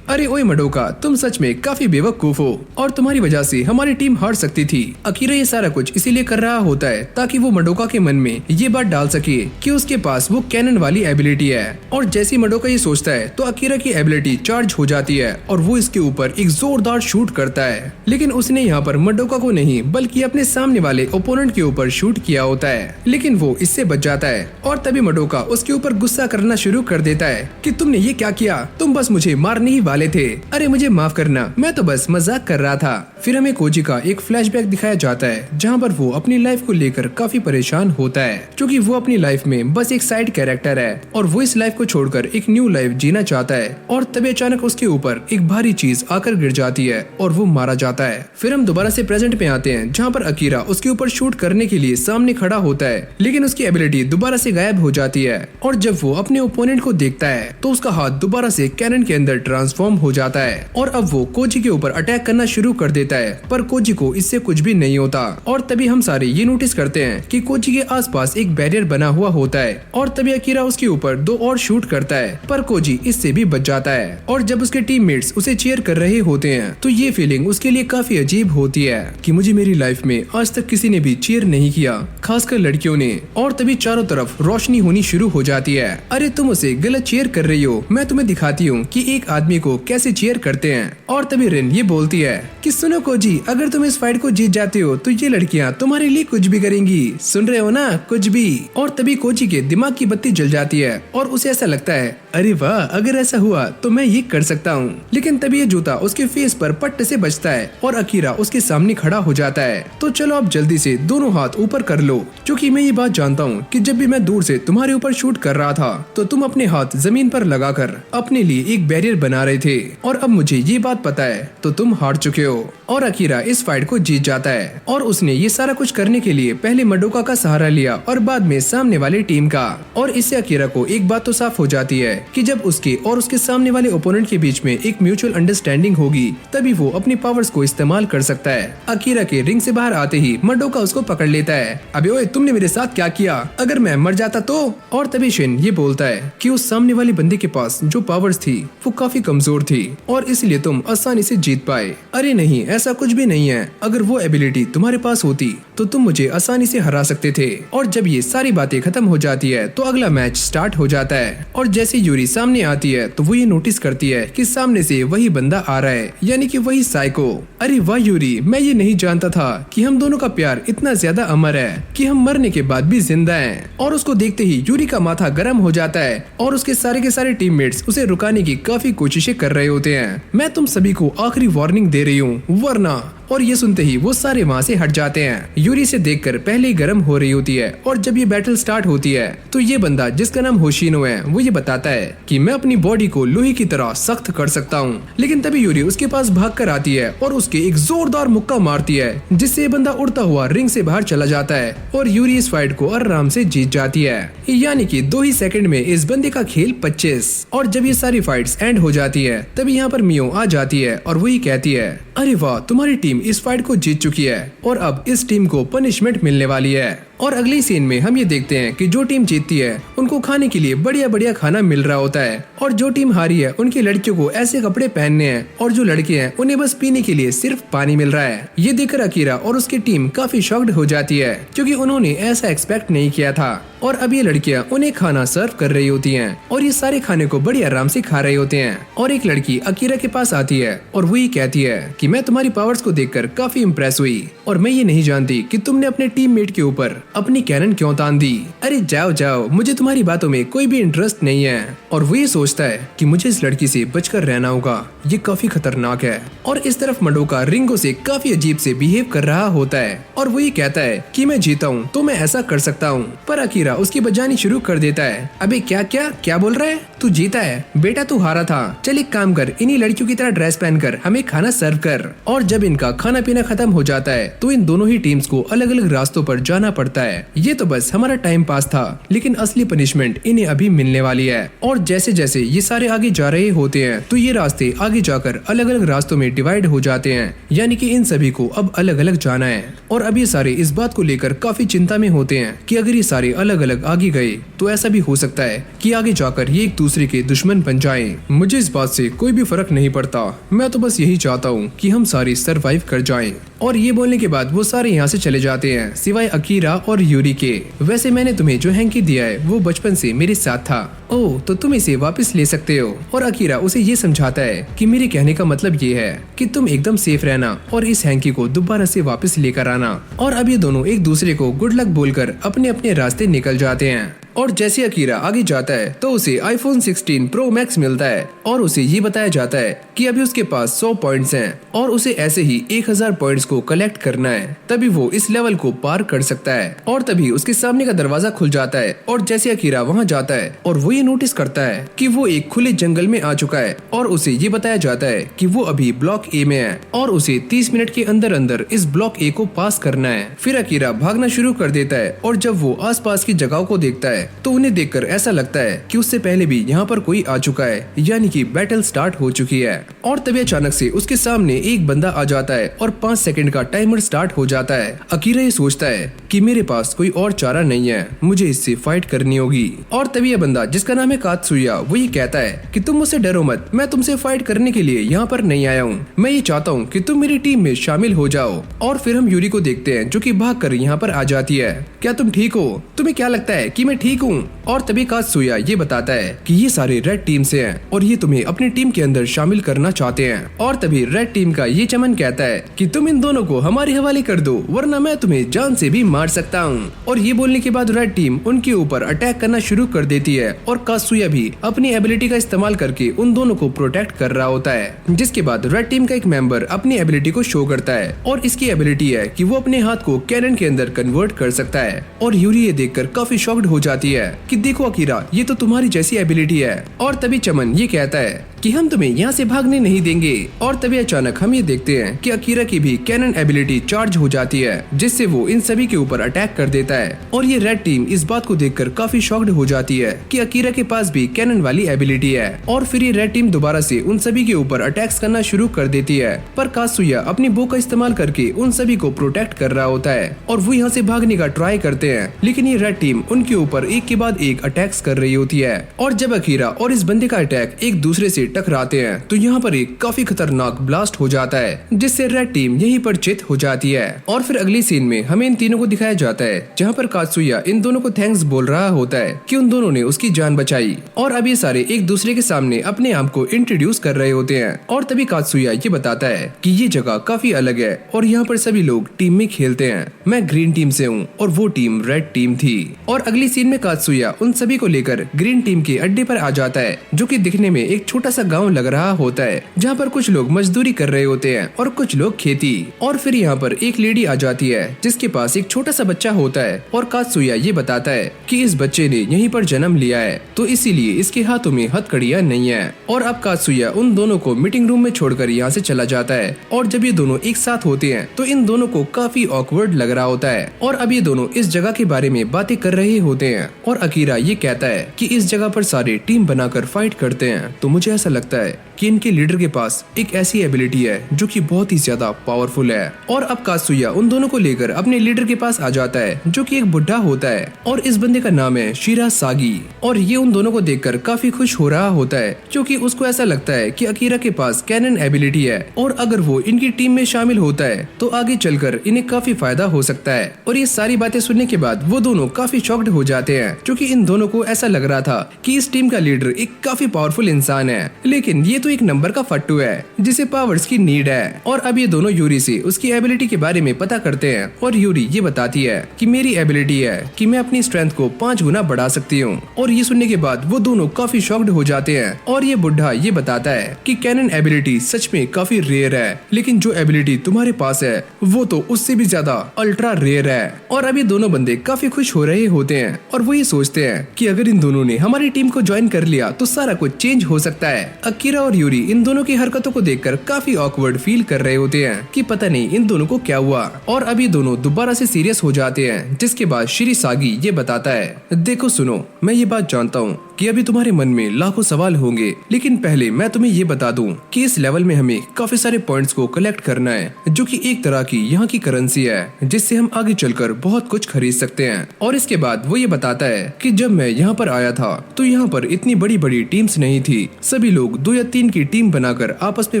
अरे ओए मडोका, तुम सच में काफी बेवकूफ हो और तुम्हारी वजह से हमारी टीम हार सकती थी। अकीरा ये सारा कुछ इसीलिए कर रहा होता है ताकि वो मडोका के मन में ये बात डाल सके कि उसके पास वो कैनन वाली एबिलिटी है। और जैसे मडोका ये सोचता है तो अकीरा की एबिलिटी चार्ज हो जाती है और वो इसके ऊपर एक जोरदार शूट करता है। लेकिन उसने यहाँ पर मडोका को नहीं बल्कि अपने सामने वाले ओपोनेंट के ऊपर शूट किया होता है, लेकिन वो इससे बच जाता है। और तभी मडोका उसके ऊपर गुस्सा करना शुरू कर देता है कि तुमने ये क्या किया, तुम बस मुझे मारने ही वाले थे। अरे मुझे माफ करना, मैं तो बस मजाक कर रहा था। फिर हमें कोजी का एक फ्लैशबैक दिखाया जाता है जहाँ पर वो अपनी लाइफ को लेकर काफी परेशान होता है, क्योंकि वो अपनी लाइफ में बस एक साइड कैरेक्टर है और वो इस लाइफ को छोड़कर एक न्यू लाइफ जीना चाहता है। और तभी अचानक उसके ऊपर एक भारी चीज आकर गिर जाती है और वो मारा जाता है। फिर हम दोबारा से प्रेजेंट में आते हैं जहाँ पर अकीरा उसके ऊपर शूट करने के लिए सामने खड़ा होता है, लेकिन उसकी एबिलिटी दोबारा से गायब हो जाती है। और जब वो अपने ओपोनेंट को देखता है तो उसका हाथ दोबारा से कैनन के अंदर ट्रांसफॉर्म हो जाता है और अब वो कोजी के ऊपर अटैक करना शुरू कर देता है, पर कोजी को इससे कुछ भी नहीं होता। और तभी हम सारे ये नोटिस करते हैं कि कोजी के आसपास एक बैरियर बना हुआ होता है और तभी अकीरा उसके ऊपर 2 और शूट करता है, पर कोजी इससे भी बच जाता है। और जब उसके टीममेट्स उसे चीयर कर रहे होते हैं तो ये फीलिंग उसके लिए काफी अजीब होती है कि मुझे मेरी लाइफ में आज तक किसी ने भी चीयर नहीं किया, खासकर लड़कियों ने। और तभी चारों तरफ रोशनी होनी शुरू हो जाती है। अरे तुम उसे गलत चीयर कर रही हो, मैं तुम्हें दिखाती हूँ कि एक आदमी को कैसे चीयर करते हैं। और तभी रिन ये बोलती है कि सुनो कोजी, अगर तुम इस फाइट को जीत जाते हो तो ये लड़कियाँ तुम्हारे लिए कुछ भी करेंगी, सुन रहे हो ना, कुछ भी। और तभी कोजी के दिमाग की बत्ती जल जाती है और उसे ऐसा लगता है अरे वाह, अगर ऐसा हुआ तो मैं ये कर सकता हूँ। लेकिन तभी ये जूता उसके फेस पर पट्ट से बचता है और अकीरा उसके सामने खड़ा हो जाता है। तो चलो अब जल्दी से दोनों हाथ ऊपर कर लो, क्योंकि मैं ये बात जानता हूँ कि जब भी मैं दूर से तुम्हारे ऊपर शूट कर रहा था तो तुम अपने हाथ जमीन पर लगाकर अपने लिए एक बैरियर बना रहे थे, और अब मुझे ये बात पता है तो तुम हार चुके हो। और अकीरा इस फाइट को जीत जाता है और उसने ये सारा कुछ करने के लिए पहले मडोका का सहारा लिया और बाद में सामने वाली टीम का। और इससे अकीरा को एक बात तो साफ हो जाती है कि जब उसके और उसके सामने वाले ओपोनेंट के बीच में एक म्यूचुअल अंडरस्टैंडिंग होगी तभी वो अपनी पावर्स को इस्तेमाल कर सकता है। अकीरा के रिंग से बाहर आते ही मडोका उसको पकड़ लेता है। अबे ओए, तुमने मेरे साथ क्या किया? अगर मैं मर जाता तो? और तभी शिन ये बोलता है कि उस सामने वाले बंदे के पास जो पावर्स थी वो काफी कमजोर थी और इसलिए तुम आसानी से जीत पाए। अरे नहीं, ऐसा कुछ भी नहीं है। अगर वो एबिलिटी तुम्हारे पास होती तो तुम मुझे आसानी से हरा सकते थे। और जब ये सारी बातें खत्म हो जाती है तो अगला मैच स्टार्ट हो जाता है। और जैसे यूरी सामने आती है तो वो ये नोटिस करती है कि सामने से वही बंदा आ रहा है, यानी कि वही साइको। अरे वाह यूरी, मैं ये नहीं जानता था कि हम दोनों का प्यार इतना ज्यादा अमर है कि हम मरने के बाद भी जिंदा हैं। और उसको देखते ही यूरी का माथा गर्म हो जाता है और उसके सारे के सारे टीममेट्स उसे रुकाने की काफी कोशिशें कर रहे होते हैं। मैं तुम सभी को आखिरी वार्निंग दे रही हूँ, वरना। और ये सुनते ही वो सारे वहाँ से हट जाते हैं। यूरी से देखकर पहले ही गर्म हो रही होती है। और जब ये बैटल स्टार्ट होती है तो ये बंदा जिसका नाम होशिनो है वो ये बताता है कि मैं अपनी बॉडी को लोहे की तरह सख्त कर सकता हूँ। लेकिन तभी यूरी उसके पास भाग कर आती है और उसके एक जोरदार मुक्का मारती है, जिससे ये बंदा उड़ता हुआ रिंग से बाहर चला जाता है और यूरी इस फाइट को आराम से जीत जाती है। यानी कि 2 ही सेकंड में इस बंदे का खेल 25। और जब ये सारी फाइट्स एंड हो जाती है तभी यहाँ पर मियो आ जाती है और वही कहती है अरे वाह, तुम्हारी टीम इस फाइट को जीत चुकी है और अब इस टीम को पनिशमेंट मिलने वाली है। और अगली सीन में हम ये देखते हैं कि जो टीम जीतती है उनको खाने के लिए बढ़िया बढ़िया खाना मिल रहा होता है और जो टीम हारी है उनकी लड़कियों को ऐसे कपड़े पहनने हैं और जो लड़के हैं उन्हें बस पीने के लिए सिर्फ पानी मिल रहा है। ये देखकर अकीरा और उसकी टीम काफी शॉक्ड हो जाती है क्योंकि उन्होंने ऐसा एक्सपेक्ट नहीं किया था। और अब ये लड़कियां उन्हें खाना सर्व कर रही होती हैं और ये सारे खाने को बड़ी आराम से खा रहे होते हैं। और एक लड़की अकीरा के पास आती है और वो ये कहती है कि मैं तुम्हारी पावर्स को देखकर काफी इम्प्रेस हुई और मैं ये नहीं जानती कि तुमने अपने टीममेट के ऊपर अपनी कैनन क्यों तान दी। अरे जाओ जाओ, मुझे तुम्हारी बातों में कोई भी इंटरेस्ट नहीं है। और वो ये सोचता है कि मुझे इस लड़की से बचकर रहना होगा, ये काफी खतरनाक है। और इस तरफ मंडोका रिंगो से काफी अजीब से बिहेव कर रहा होता है और वो ये कहता है कि मैं जीता हूँ तो मैं ऐसा कर सकता हूँ, पर अकीरा उसकी बजानी शुरू कर देता है। अबे क्या क्या क्या बोल रहा है, तू जीता है बेटा, तू हारा था। चल एक काम कर, इन्हीं लड़कियों की तरह ड्रेस पहनकर हमें खाना सर्व कर। और जब इनका खाना पीना खत्म हो जाता है तो इन दोनों ही टीम्स को अलग अलग रास्तों पर जाना पड़ता है। ये तो बस हमारा टाइम पास था, लेकिन असली पनिशमेंट इन्हें अभी मिलने वाली है। और जैसे जैसे ये सारे आगे जा रहे होते हैं तो ये रास्ते आगे जाकर अलग अलग रास्तों में डिवाइड हो जाते हैं, यानी कि इन सभी को अब अलग अलग जाना है। और अब ये सारे इस बात को लेकर काफी चिंता में होते हैं कि अगर ये सारे अलग अलग आगे गए तो ऐसा भी हो सकता है कि आगे जाकर ये एक दूसरे के दुश्मन बन जाएं। मुझे इस बात से कोई भी फर्क नहीं पड़ता, मैं तो बस यही चाहता हूँ कि हम सारे सरवाइव कर जाएं। और ये बोलने के बाद वो सारे यहाँ से चले जाते हैं सिवाय अकीरा और यूरी के। वैसे मैंने तुम्हें जो हैंकी दिया है वो बचपन से मेरे साथ था, ओह तो तुम इसे वापस ले सकते हो। और अकीरा उसे ये समझाता है कि मेरे कहने का मतलब ये है कि तुम एकदम सेफ रहना और इस हैंकी को दोबारा से वापस लेकर आना। और अब ये दोनों एक दूसरे को गुड लक बोलकर अपने अपने रास्ते निकल जाते हैं। और जैसे अकीरा आगे जाता है तो उसे आईफोन 16 प्रो मैक्स मिलता है और उसे ये बताया जाता है कि अभी उसके पास 100 पॉइंट्स हैं और उसे ऐसे ही 1000 पॉइंट्स को कलेक्ट करना है, तभी वो इस लेवल को पार कर सकता है। और तभी उसके सामने का दरवाजा खुल जाता है और जैसे अकीरा वहाँ जाता है और वो ये नोटिस करता है कि वो एक खुले जंगल में आ चुका है और उसे ये बताया जाता है कि वो अभी ब्लॉक ए में है और उसे 30 मिनट के अंदर अंदर इस ब्लॉक ए को पास करना है। फिर अकीरा भागना शुरू कर देता है और जब वो आसपास की जगहों को देखता है तो उन्हें देखकर ऐसा लगता है कि उससे पहले भी यहाँ पर कोई आ चुका है, यानी कि बैटल स्टार्ट हो चुकी है। और तभी अचानक से उसके सामने एक बंदा आ जाता है और 5 सेकंड का टाइमर स्टार्ट हो जाता है। अकीरा ये सोचता है कि मेरे पास कोई और चारा नहीं है, मुझे इससे फाइट करनी होगी। और तभी यह बंदा जिसका नाम है कात्सुया वो ये कहता है कि तुम मुझसे डरो मत, मैं तुमसे फाइट करने के लिए यहाँ पर नहीं आया हूँ, मैं ये चाहता हूँ कि तुम मेरी टीम में शामिल हो जाओ। और फिर हम यूरी को देखते हैं जो कि भागकर यहाँ पर आ जाती है। क्या तुम ठीक हो? तुम्हें क्या लगता है कि मैं ठीक हूँ? और तभी कात्सुया ये बताता है कि ये सारे रेड टीम से हैं और ये तुम्हें अपनी टीम के अंदर शामिल करना चाहते हैं। और तभी रेड टीम का ये चमन कहता है कि तुम इन दोनों को हमारे हवाले कर दो वरना मैं तुम्हें जान से भी मार सकता हूँ। और ये बोलने के बाद रेड टीम उनके ऊपर अटैक करना शुरू कर देती है और कात्सुया भी अपनी एबिलिटी का इस्तेमाल करके उन दोनों को प्रोटेक्ट कर रहा होता है। जिसके बाद रेड टीम का एक मेंबर अपनी एबिलिटी को शो करता है और इसकी एबिलिटी है कि वो अपने हाथ को कैनन के अंदर कन्वर्ट कर सकता है। और यूरी ये देखकर काफी शॉक्ड हो जाती है कि देखो अकीरा, ये तो तुम्हारी जैसी एबिलिटी है। और तभी चमन ये कहता है कि हम तुम्हें यहाँ से भागने नहीं देंगे। और तभी अचानक हम ये देखते हैं कि अकीरा की भी कैनन एबिलिटी चार्ज हो जाती है जिससे वो इन सभी के ऊपर अटैक कर देता है। और ये रेड टीम इस बात को देखकर काफी शॉक्ड हो जाती है कि अकीरा के पास भी कैनन वाली एबिलिटी है। और फिर ये रेड टीम दोबारा से उन सभी के ऊपर अटैक्स करना शुरू कर देती है, पर कात्सुया अपनी बो का इस्तेमाल करके उन सभी को प्रोटेक्ट कर रहा होता है और वो यहाँ से भागने का ट्राई करते हैं, लेकिन ये रेड टीम उनके ऊपर एक के बाद एक अटैक्स कर रही होती है। और जब अकीरा और इस बंदे का अटैक एक दूसरे से टकराते हैं तो यहाँ पर एक काफी खतरनाक ब्लास्ट हो जाता है जिससे रेड टीम यहीं पर चित हो जाती है। और फिर अगली सीन में हमें इन तीनों को दिखाया जाता है जहाँ पर कात्सुया इन दोनों को थैंक्स बोल रहा होता है कि उन दोनों ने उसकी जान बचाई। और अब ये सारे एक दूसरे के सामने अपने आप को इंट्रोड्यूस कर रहे होते हैं। और तभी कात्सुया ये बताता है कि ये जगह काफी अलग है और यहाँ पर सभी लोग टीम में खेलते हैं, मैं ग्रीन टीम से हूँ और वो टीम रेड टीम थी। और अगली सीन में कात्सुया उन सभी को लेकर ग्रीन टीम के अड्डे पर आ जाता है जो कि दिखने में एक छोटा सा गांव लग रहा होता है जहाँ पर कुछ लोग मजदूरी कर रहे होते हैं और कुछ लोग खेती। और फिर यहाँ पर एक लेडी आ जाती है जिसके पास एक छोटा सा बच्चा होता है और कात्सुया ये बताता है कि इस बच्चे ने यहीं पर जन्म लिया है तो इसीलिए इसके हाथों में हथकड़ियाँ नहीं है। और अब कात्सुया उन दोनों को मीटिंग रूम में छोड़कर यहाँ से चला जाता है। और जब ये दोनों एक साथ होते हैं तो इन दोनों को काफी ऑकवर्ड लग रहा होता है। और अब ये दोनों इस जगह के बारे में बातें कर रहे होते हैं और अकीरा ये कहता है कि इस जगह पर सारे टीम बनाकर फाइट करते हैं तो मुझे ऐसा ऐसा लगता है कि इनके लीडर के पास एक ऐसी एबिलिटी है जो कि बहुत ही ज्यादा पावरफुल है। और अब कात्सुया उन दोनों को लेकर अपने लीडर के पास आ जाता है जो कि एक बुढ़ा होता है और इस बंदे का नाम है शिरासागी। और ये उन दोनों को देखकर काफी खुश हो रहा होता है क्योंकि उसको ऐसा लगता है कि अकीरा के पास कैनन एबिलिटी है और अगर वो इनकी टीम में शामिल होता है तो आगे चलकर इन्हें काफी फायदा हो सकता है। और ये सारी बातें सुनने के बाद वो दोनों काफी शॉक्ड हो जाते हैं क्योंकि इन दोनों को ऐसा लग रहा था कि इस टीम का लीडर एक काफी पावरफुल इंसान है, लेकिन ये तो एक नंबर का फट्टू है जिसे पावर्स की नीड है। और अब ये दोनों यूरी से उसकी एबिलिटी के बारे में पता करते हैं और यूरी ये बताती है कि मेरी एबिलिटी है कि मैं अपनी स्ट्रेंथ को 5 गुना बढ़ा सकती हूँ। और ये सुनने के बाद वो दोनों काफी शॉक्ड हो जाते हैं और ये बुढ़ा ये बताता है कि कैनन एबिलिटी सच में काफी रेयर है, लेकिन जो एबिलिटी तुम्हारे पास है वो तो उससे भी ज्यादा अल्ट्रा रेयर है। और अब ये दोनों बंदे काफी खुश हो रहे होते हैं और वो ये सोचते हैं कि अगर इन दोनों ने हमारी टीम को ज्वाइन कर लिया तो सारा कुछ चेंज हो सकता है। अकीरा और यूरी इन दोनों की हरकतों को देखकर काफी ऑकवर्ड फील कर रहे होते हैं कि पता नहीं इन दोनों को क्या हुआ। और अब ये दोनों दोबारा से सीरियस हो जाते हैं, जिसके बाद शिरासागी ये बताता है, देखो सुनो, मैं ये बात जानता हूँ कि अभी तुम्हारे मन में लाखों सवाल होंगे, लेकिन पहले मैं तुम्हें ये बता दूं कि इस लेवल में हमें काफी सारे पॉइंट्स को कलेक्ट करना है जो कि एक तरह की यहाँ की करेंसी है जिससे हम आगे चलकर बहुत कुछ खरीद सकते हैं। और इसके बाद वो ये बताता है कि जब मैं यहाँ पर आया था तो यहाँ पर इतनी बड़ी बड़ी टीम्स नहीं थी, सभी लोग 2 या 3 की टीम बनाकर आपस में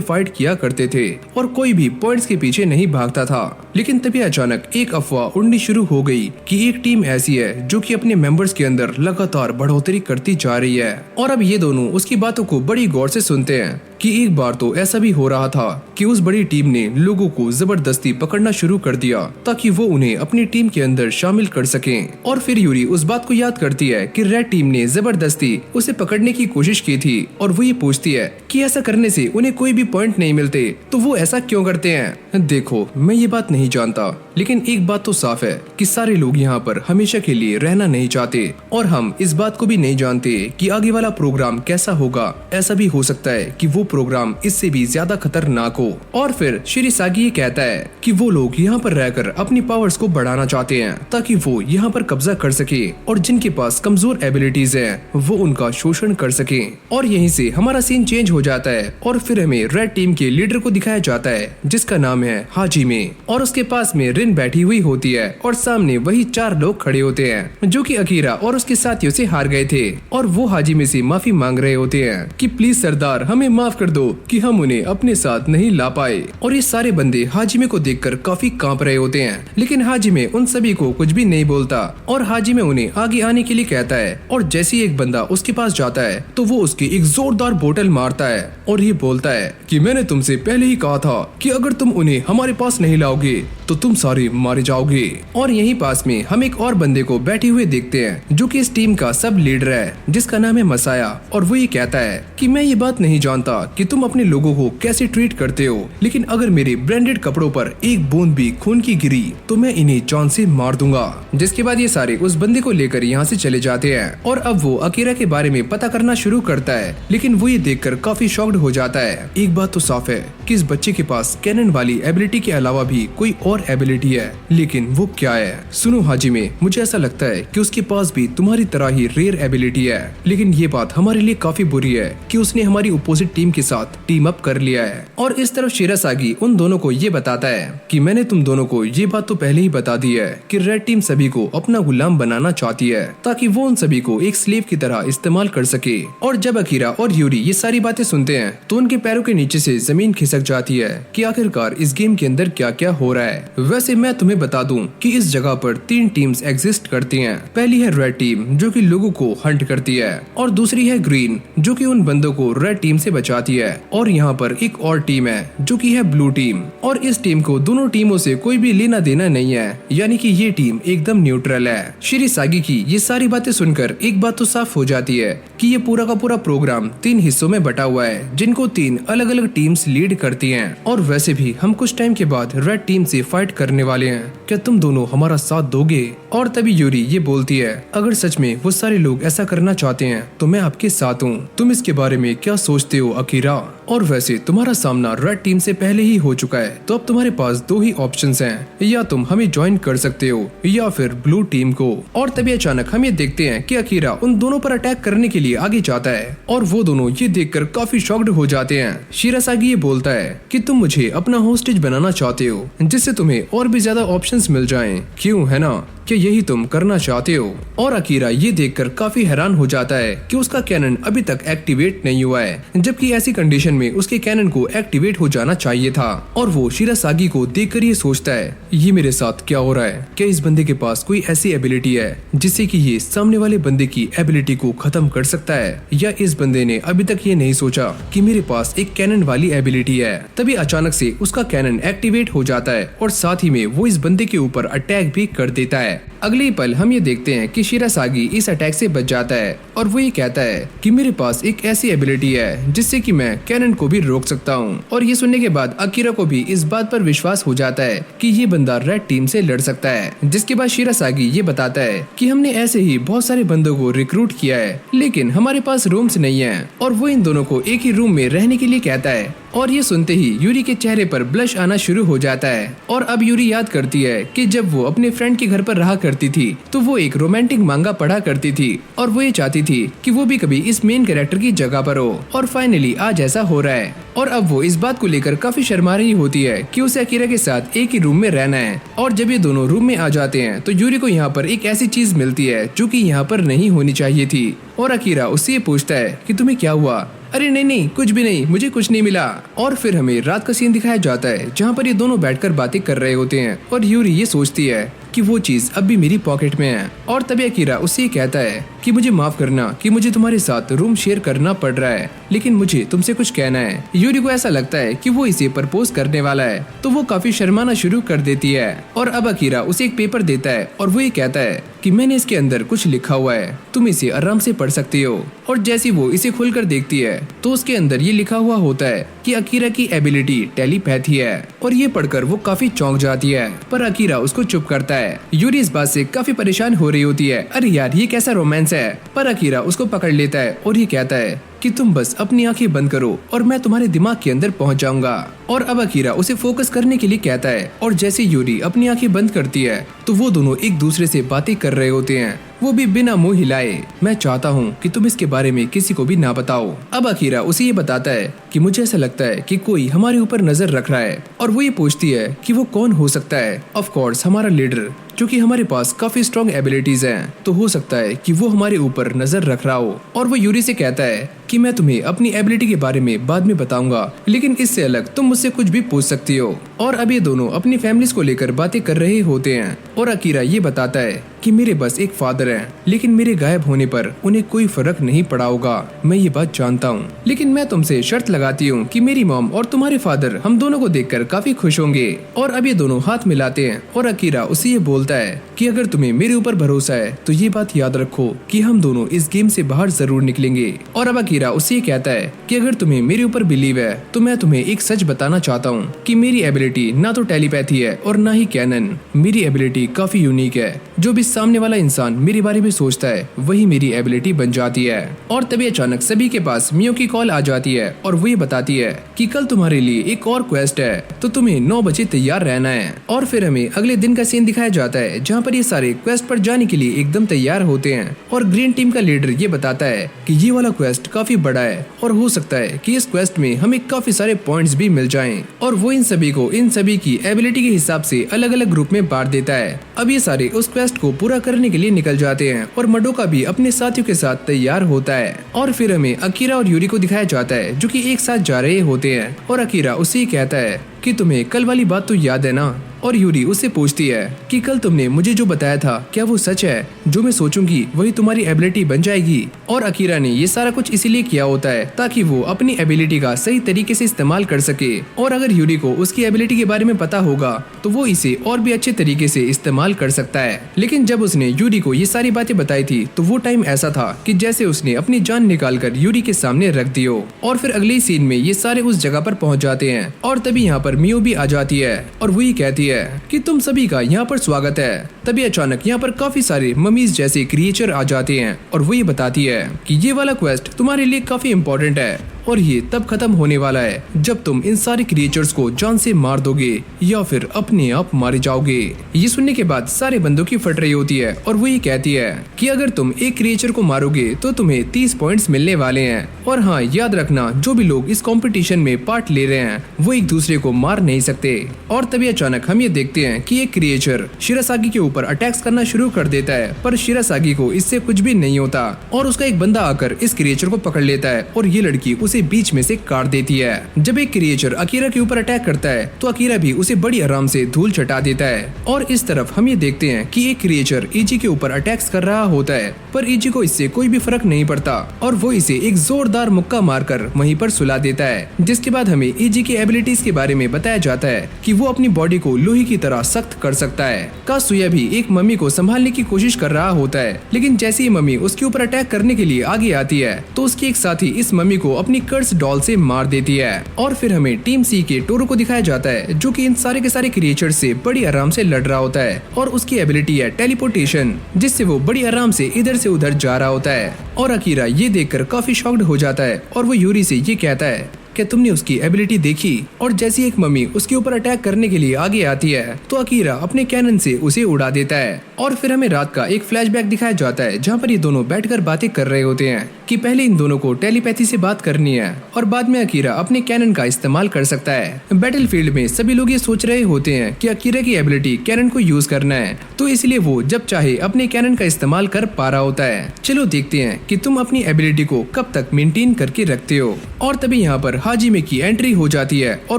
फाइट किया करते थे और कोई भी पॉइंट्स के पीछे नहीं भागता था। लेकिन तभी अचानक एक अफवाह उड़नी शुरू हो गई कि एक टीम ऐसी है जो कि अपने मेंबर्स के अंदर लगातार बढ़ोतरी करती जा रही है। और अब ये दोनों उसकी बातों को बड़ी गौर से सुनते हैं कि एक बार तो ऐसा भी हो रहा था कि उस बड़ी टीम ने लोगों को जबरदस्ती पकड़ना शुरू कर दिया ताकि वो उन्हें अपनी टीम के अंदर शामिल कर सकें। और फिर यूरी उस बात को याद करती है कि रेड टीम ने जबरदस्ती उसे पकड़ने की कोशिश की थी और वो ये पूछती है कि ऐसा करने से उन्हें कोई भी पॉइंट नहीं मिलते तो वो ऐसा क्यों करते हैं। देखो, मैं ये बात नहीं जानता, लेकिन एक बात तो साफ है कि सारे लोग यहाँ पर हमेशा के लिए रहना नहीं चाहते और हम इस बात को भी नहीं जानते कि आगे वाला प्रोग्राम कैसा होगा। ऐसा भी हो सकता है कि वो प्रोग्राम इससे भी ज्यादा खतरनाक हो। और फिर शिरासागी ये कहता है कि वो लोग यहाँ पर रहकर अपनी पावर्स को बढ़ाना चाहते हैं ताकि वो यहाँ पर कब्जा कर सके और जिनके पास कमजोर एबिलिटीज हैं वो उनका शोषण कर सके। और यहीं से हमारा सीन चेंज हो जाता है और फिर हमें रेड टीम के लीडर को दिखाया जाता है जिसका नाम है हाजिमे। और उसके पास में रिन बैठी हुई होती है और सामने वही 4 लोग खड़े होते हैं जो कि अकीरा और उसके साथियों से हार गए थे। और वो हाजिमे से माफी मांग रहे होते हैं कि प्लीज सरदार, हमें माफ कर दो कि हम उन्हें अपने साथ नहीं ला पाए। और ये सारे बंदे हाजिमे को देखकर काफी कांप रहे होते हैं, लेकिन हाजिमे उन सभी को कुछ भी नहीं बोलता और हाजिमे उन्हें आगे आने के लिए कहता है। और जैसे ही एक बंदा उसके पास जाता है तो वो उसकी एक जोरदार बोतल मारता है और ये बोलता है कि मैंने तुमसे पहले ही कहा था कि अगर तुम उन्हें हमारे पास नहीं लाओगे तो तुम सारे मारे जाओगे। और यहीं पास में हम एक और बंदे को बैठे हुए देखते हैं जो कि इस टीम का सब लीडर है जिसका नाम है मसाया। और वो ये कहता है कि मैं ये बात नहीं जानता कि तुम अपने लोगों को कैसे ट्रीट करते हो, लेकिन अगर मेरे ब्रांडेड कपड़ों पर एक बूंद भी खून की गिरी तो मैं इन्हें जान से मार दूंगा। जिसके बाद ये सारे उस बंदे को लेकर यहाँ से चले जाते हैं और अब वो अकीरा के बारे में पता करना शुरू करता है, लेकिन वो ये देखकर काफी शॉक्ड हो जाता है। एक बात तो साफ है कि इस बच्चे के पास कैनन वाली एबिलिटी के अलावा भी कोई और एबिलिटी है, लेकिन वो क्या है। सुनो हाजिमे, मुझे ऐसा लगता है कि उसके पास भी तुम्हारी तरह ही रेयर एबिलिटी है, लेकिन ये बात हमारे लिए काफी बुरी है कि उसने हमारी अपोजिट टीम के साथ टीम अप कर लिया है। और इस तरफ शिरासागी उन दोनों को ये बताता है कि मैंने तुम दोनों को ये बात तो पहले ही बता दी है कि रेड टीम सभी को अपना गुलाम बनाना चाहती है ताकि वो उन सभी को एक स्लेव की तरह इस्तेमाल कर सके। और जब अकीरा और यूरी ये सारी बातें सुनते हैं तो उनके पैरों के नीचे से जमीन खिसक जाती है कि आखिरकार इस गेम के अंदर क्या क्या हो रहा है। वैसे मैं तुम्हें बता दूं कि इस जगह पर 3 टीम्स एग्जिस्ट करती हैं। पहली है रेड टीम जो कि लोगों को हंट करती है, और दूसरी है ग्रीन जो कि उन बंदों को रेड टीम से बचाती है, और यहाँ पर एक और टीम है जो कि है ब्लू टीम। और इस टीम को दोनों टीमों से कोई भी लेना देना नहीं है, यानी कि ये टीम एकदम न्यूट्रल है। शिरासागी की ये सारी बातें सुनकर एक बात तो साफ हो जाती है कि ये पूरा का पूरा प्रोग्राम 3 हिस्सों में बटा हुआ है जिनको 3 अलग अलग टीम्स लीड करती हैं। और वैसे भी हम कुछ टाइम के बाद रेड टीम से फाइट करने वाले हैं, क्या तुम दोनों हमारा साथ दोगे? और तभी यूरी ये बोलती है, अगर सच में वो सारे लोग ऐसा करना चाहते हैं तो मैं आपके साथ हूँ। तुम इसके बारे में क्या सोचते हो अकीरा? और वैसे तुम्हारा सामना रेड टीम से पहले ही हो चुका है, तो अब तुम्हारे पास दो ही ऑप्शंस हैं, या तुम हमें ज्वाइन कर सकते हो या फिर ब्लू टीम को। और तभी अचानक हम ये देखते हैं कि अकीरा उन दोनों पर अटैक करने के लिए आगे जाता है और वो दोनों ये देखकर काफी शॉक्ड हो जाते हैं। शिरासागी ये बोलता है कि तुम मुझे अपना होस्टेज बनाना चाहते हो जिससे तुम्हें और भी ज्यादा ऑप्शंस मिल जाएं, क्यों है ना? क्या यही तुम करना चाहते हो? और अकीरा ये देखकर काफी हैरान हो जाता है कि उसका कैनन अभी तक एक्टिवेट नहीं हुआ है, जबकि ऐसी कंडीशन में उसके कैनन को एक्टिवेट हो जाना चाहिए था। और वो शिरासागी को देखकर ये सोचता है, ये मेरे साथ क्या हो रहा है? क्या इस बंदे के पास कोई ऐसी एबिलिटी है जिससे कि ये सामने वाले बंदे की एबिलिटी को खत्म कर सकता है, या इस बंदे ने अभी तक ये नहीं सोचा कि मेरे पास एक कैनन वाली एबिलिटी है? तभी अचानक से उसका कैनन एक्टिवेट हो जाता है और साथ ही में वो इस बंदे के ऊपर अटैक भी कर देता है। अगले ही पल हम ये देखते हैं कि शिरासागी इस अटैक से बच जाता है और वो ये कहता है कि मेरे पास एक ऐसी एबिलिटी है जिससे कि मैं कैनन को भी रोक सकता हूँ। और ये सुनने के बाद अकीरा को भी इस बात पर विश्वास हो जाता है कि ये बंदा रेड टीम से लड़ सकता है। जिसके बाद शिरासागी ये बताता है कि हमने ऐसे ही बहुत सारे बंदों को रिक्रूट किया है, लेकिन हमारे पास रूम्स नहीं है। और वो इन दोनों को एक ही रूम में रहने के लिए कहता है। और ये सुनते ही यूरी के चेहरे पर ब्लश आना शुरू हो जाता है। और अब यूरी याद करती है कि जब वो अपने फ्रेंड के घर पर रहा करती थी तो वो एक रोमांटिक मांगा पढ़ा करती थी और वो ये चाहती थी कि वो भी कभी इस मेन कैरेक्टर की जगह पर हो। और फाइनली आज ऐसा हो रहा है। और अब वो इस बात को लेकर काफी शर्मा रही होती है कि उसे अकीरा के साथ एक ही रूम में रहना है। और जब ये दोनों रूम में आ जाते हैं तो यूरी को यहाँ पर एक ऐसी चीज मिलती है जो कि यहाँ पर नहीं होनी चाहिए थी। और अकीरा उससे ये पूछता है कि तुम्हें क्या हुआ? अरे नहीं कुछ भी नहीं, मुझे कुछ नहीं मिला। और फिर हमें रात का सीन दिखाया जाता है जहाँ पर ये दोनों बैठकर बातें कर रहे होते हैं और यूरी ये सोचती है कि वो चीज अब भी मेरी पॉकेट में है। और तभी अकीरा उससे ये कहता है कि मुझे माफ करना कि मुझे तुम्हारे साथ रूम शेयर करना पड़ रहा है, लेकिन मुझे तुमसे कुछ कहना है। यूरी को ऐसा लगता है कि वो इसे प्रपोज करने वाला है, तो वो काफी शर्माना शुरू कर देती है। और अब अकीरा उसे एक पेपर देता है और वो ये कहता है कि मैंने इसके अंदर कुछ लिखा हुआ है, तुम इसे आराम से पढ़ सकती हो। और जैसी वो इसे खोलकर देखती है तो उसके अंदर ये लिखा हुआ होता है कि अकीरा की एबिलिटी टेलीपैथी है। और ये पढ़कर वो काफी चौंक जाती है, पर अकीरा उसको चुप करता है। यूरी इस बात से काफी परेशान हो रही होती है, अरे यार ये कैसा रोमांस है। पर अकीरा उसको पकड़ लेता है और ये कहता है कि तुम बस अपनी आंखें बंद करो और मैं तुम्हारे दिमाग के अंदर पहुंच जाऊंगा। और अब अकीरा उसे फोकस करने के लिए कहता है। और जैसे यूरी अपनी आंखें बंद करती है तो वो दोनों एक दूसरे से बातें कर रहे होते हैं, वो भी बिना मुंह हिलाए। मैं चाहता हूँ कि तुम इसके बारे में किसी को भी ना बताओ। अब अकीरा उसे ये बताता है कि मुझे ऐसा लगता है कि कोई हमारे ऊपर नजर रख रहा है। और वो ये पूछती है कि वो कौन हो सकता है। ऑफ कोर्स हमारा लीडर, जो कि हमारे पास काफी स्ट्रॉन्ग एबिलिटीज हैं, तो हो सकता है कि वो हमारे ऊपर नजर रख रहा हो। और वो यूरी से कहता है कि मैं तुम्हें अपनी एबिलिटी के बारे में बाद में बताऊंगा, लेकिन इससे अलग तुम मुझसे कुछ भी पूछ सकती हो। और अब ये दोनों अपनी फैमिलीज को लेकर बातें कर रहे होते हैं। और अकीरा ये बताता है कि मेरे बस एक फादर हैं, लेकिन मेरे गायब होने पर उन्हें कोई फर्क नहीं पड़ा होगा, मैं ये बात जानता हूँ। लेकिन मैं तुमसे शर्त लगाती हूँ कि मेरी मॉम और तुम्हारे फादर हम दोनों को देखकर काफी खुश होंगे। और अब ये दोनों हाथ मिलाते हैं और अकीरा उसे ये बोलता है कि अगर तुम्हें मेरे ऊपर भरोसा है तो ये बात याद रखो कि हम दोनों इस गेम से बाहर जरूर निकलेंगे। और अब अकीरा उससे ये कहता है कि अगर तुम्हें मेरे ऊपर बिलीव है तो मैं तुम्हें एक सच बताना चाहता हूँ कि मेरी एबिलिटी ना तो टेलीपैथी है और ना ही कैनन। मेरी एबिलिटी काफी यूनिक है, जो भी सामने वाला इंसान मेरे बारे में सोचता है वही मेरी एबिलिटी बन जाती है। और तभी अचानक सभी के पास मियो की कॉल आ जाती है और वो ये बताती है कि कल तुम्हारे लिए एक और क्वेस्ट है, तो तुम्हें 9 बजे तैयार रहना है। और फिर हमें अगले दिन का सीन दिखाया जाता है जहाँ पर ये सारे क्वेस्ट पर जाने के लिए एकदम तैयार होते हैं। और ग्रीन टीम का लीडर ये बताता है कि ये वाला क्वेस्ट काफी बड़ा है और हो सकता है कि इस क्वेस्ट में हमें काफी सारे पॉइंट्स भी मिल जाएं। और वो इन सभी को इन सभी की एबिलिटी के हिसाब से अलग अलग ग्रुप में बांट देता है। अब ये सारे उस क्वेस्ट को पूरा करने के लिए निकल जाते हैं और मडोका भी अपने साथियों के साथ तैयार होता है। और फिर हमें अकीरा और यूरी को दिखाया जाता है जो कि एक साथ जा रहे होते हैं। और अकीरा उसे कहता है कि तुम्हें कल वाली बात तो याद है ना। और यूरी उससे पूछती है कि कल तुमने मुझे जो बताया था क्या वो सच है, जो मैं सोचूंगी वही तुम्हारी एबिलिटी बन जाएगी। और अकीरा ने ये सारा कुछ इसीलिए किया होता है ताकि वो अपनी एबिलिटी का सही तरीके से इस्तेमाल कर सके। और अगर यूरी को उसकी एबिलिटी के बारे में पता होगा तो वो इसे और भी अच्छे तरीके से इस्तेमाल कर सकता है। लेकिन जब उसने यूरी को ये सारी बातें बताई थी तो वो टाइम ऐसा था कि जैसे उसने अपनी जान निकाल कर यूरी के सामने रख दी हो। और फिर अगले सीन में ये सारे उस जगह पर पहुंच जाते हैं और तभी यहाँ पर मियो भी आ जाती है और वही कहती है कि तुम सभी का यहाँ पर स्वागत है। तभी अचानक यहाँ पर काफी सारे ममीज जैसे क्रिएचर आ जाते हैं और वो ये बताती है कि ये वाला क्वेस्ट तुम्हारे लिए काफी इम्पोर्टेंट है और ये तब खत्म होने वाला है जब तुम इन सारे क्रिएचर्स को जान से मार दोगे या फिर अपने आप मारे जाओगे। ये सुनने के बाद सारे बंदों की फट रही होती है और वो ये कहती है कि अगर तुम एक क्रिएचर को मारोगे तो तुम्हें 30 पॉइंट्स मिलने वाले हैं। और हाँ, याद रखना जो भी लोग इस कंपटीशन में पार्ट ले रहे हैं वो एक दूसरे को मार नहीं सकते। और तभी अचानक हम ये देखते हैं कि एक क्रिएचर शिरासागी के ऊपर अटैक्स करना शुरू कर देता है, पर शिरासागी को इससे कुछ भी नहीं होता और उसका एक बंदा आकर इस क्रिएचर को पकड़ लेता है और ये लड़की उसे बीच में से काट देती है। जब एक क्रिएचर अकीरा के ऊपर अटैक करता है तो अकीरा भी उसे बड़ी आराम से धूल चटा देता है। और इस तरफ हम ये देखते हैं कि एक क्रिएचर इजी के ऊपर अटैक्स कर रहा होता है, पर इजी को इससे कोई भी फर्क नहीं पड़ता और वो इसे एक जोरदार मुक्का मारकर वहीं पर सुला देता है। जिसके बाद हमें इजी की एबिलिटीज के बारे में बताया जाता है कि वो अपनी बॉडी को लोहे की तरह सख्त कर सकता है। कासुया भी एक मम्मी को संभालने की कोशिश कर रहा होता है, लेकिन जैसे ही मम्मी उसके ऊपर अटैक करने के लिए आगे आती है तो उसकी एक साथी इस मम्मी को अपनी कर्स डॉल से मार देती है। और फिर हमें टीम सी के टोरो को दिखाया जाता है जो कि इन सारे के सारे क्रिएचर से बड़ी आराम से लड़ रहा होता है और उसकी एबिलिटी है टेलीपोर्टेशन, जिससे वो बड़ी आराम से इधर से उधर जा रहा होता है। और अकीरा ये देखकर काफी शॉक्ड हो जाता है और वो यूरी से ये कहता है क्या तुमने उसकी एबिलिटी देखी। और जैसी एक मम्मी उसके ऊपर अटैक करने के लिए आगे आती है तो अकीरा अपने कैनन से उसे उड़ा देता है। और फिर हमें रात का एक फ्लैशबैक दिखाया जाता है जहाँ पर ये दोनों बैठकर बातें कर रहे होते हैं कि पहले इन दोनों को टेलीपैथी से बात करनी है और बाद में अकीरा अपने कैनन का इस्तेमाल कर सकता है। बैटलफील्ड में सभी लोग ये सोच रहे होते हैं कि अकीरा की एबिलिटी कैनन को यूज करना है, तो इसलिए वो जब चाहे अपने कैनन का इस्तेमाल कर पा रहा होता है। चलो देखते हैं कि तुम अपनी एबिलिटी को कब तक मेंटेन करके रखते हो। और तभी यहाँ पर हाजिमे की एंट्री हो जाती है और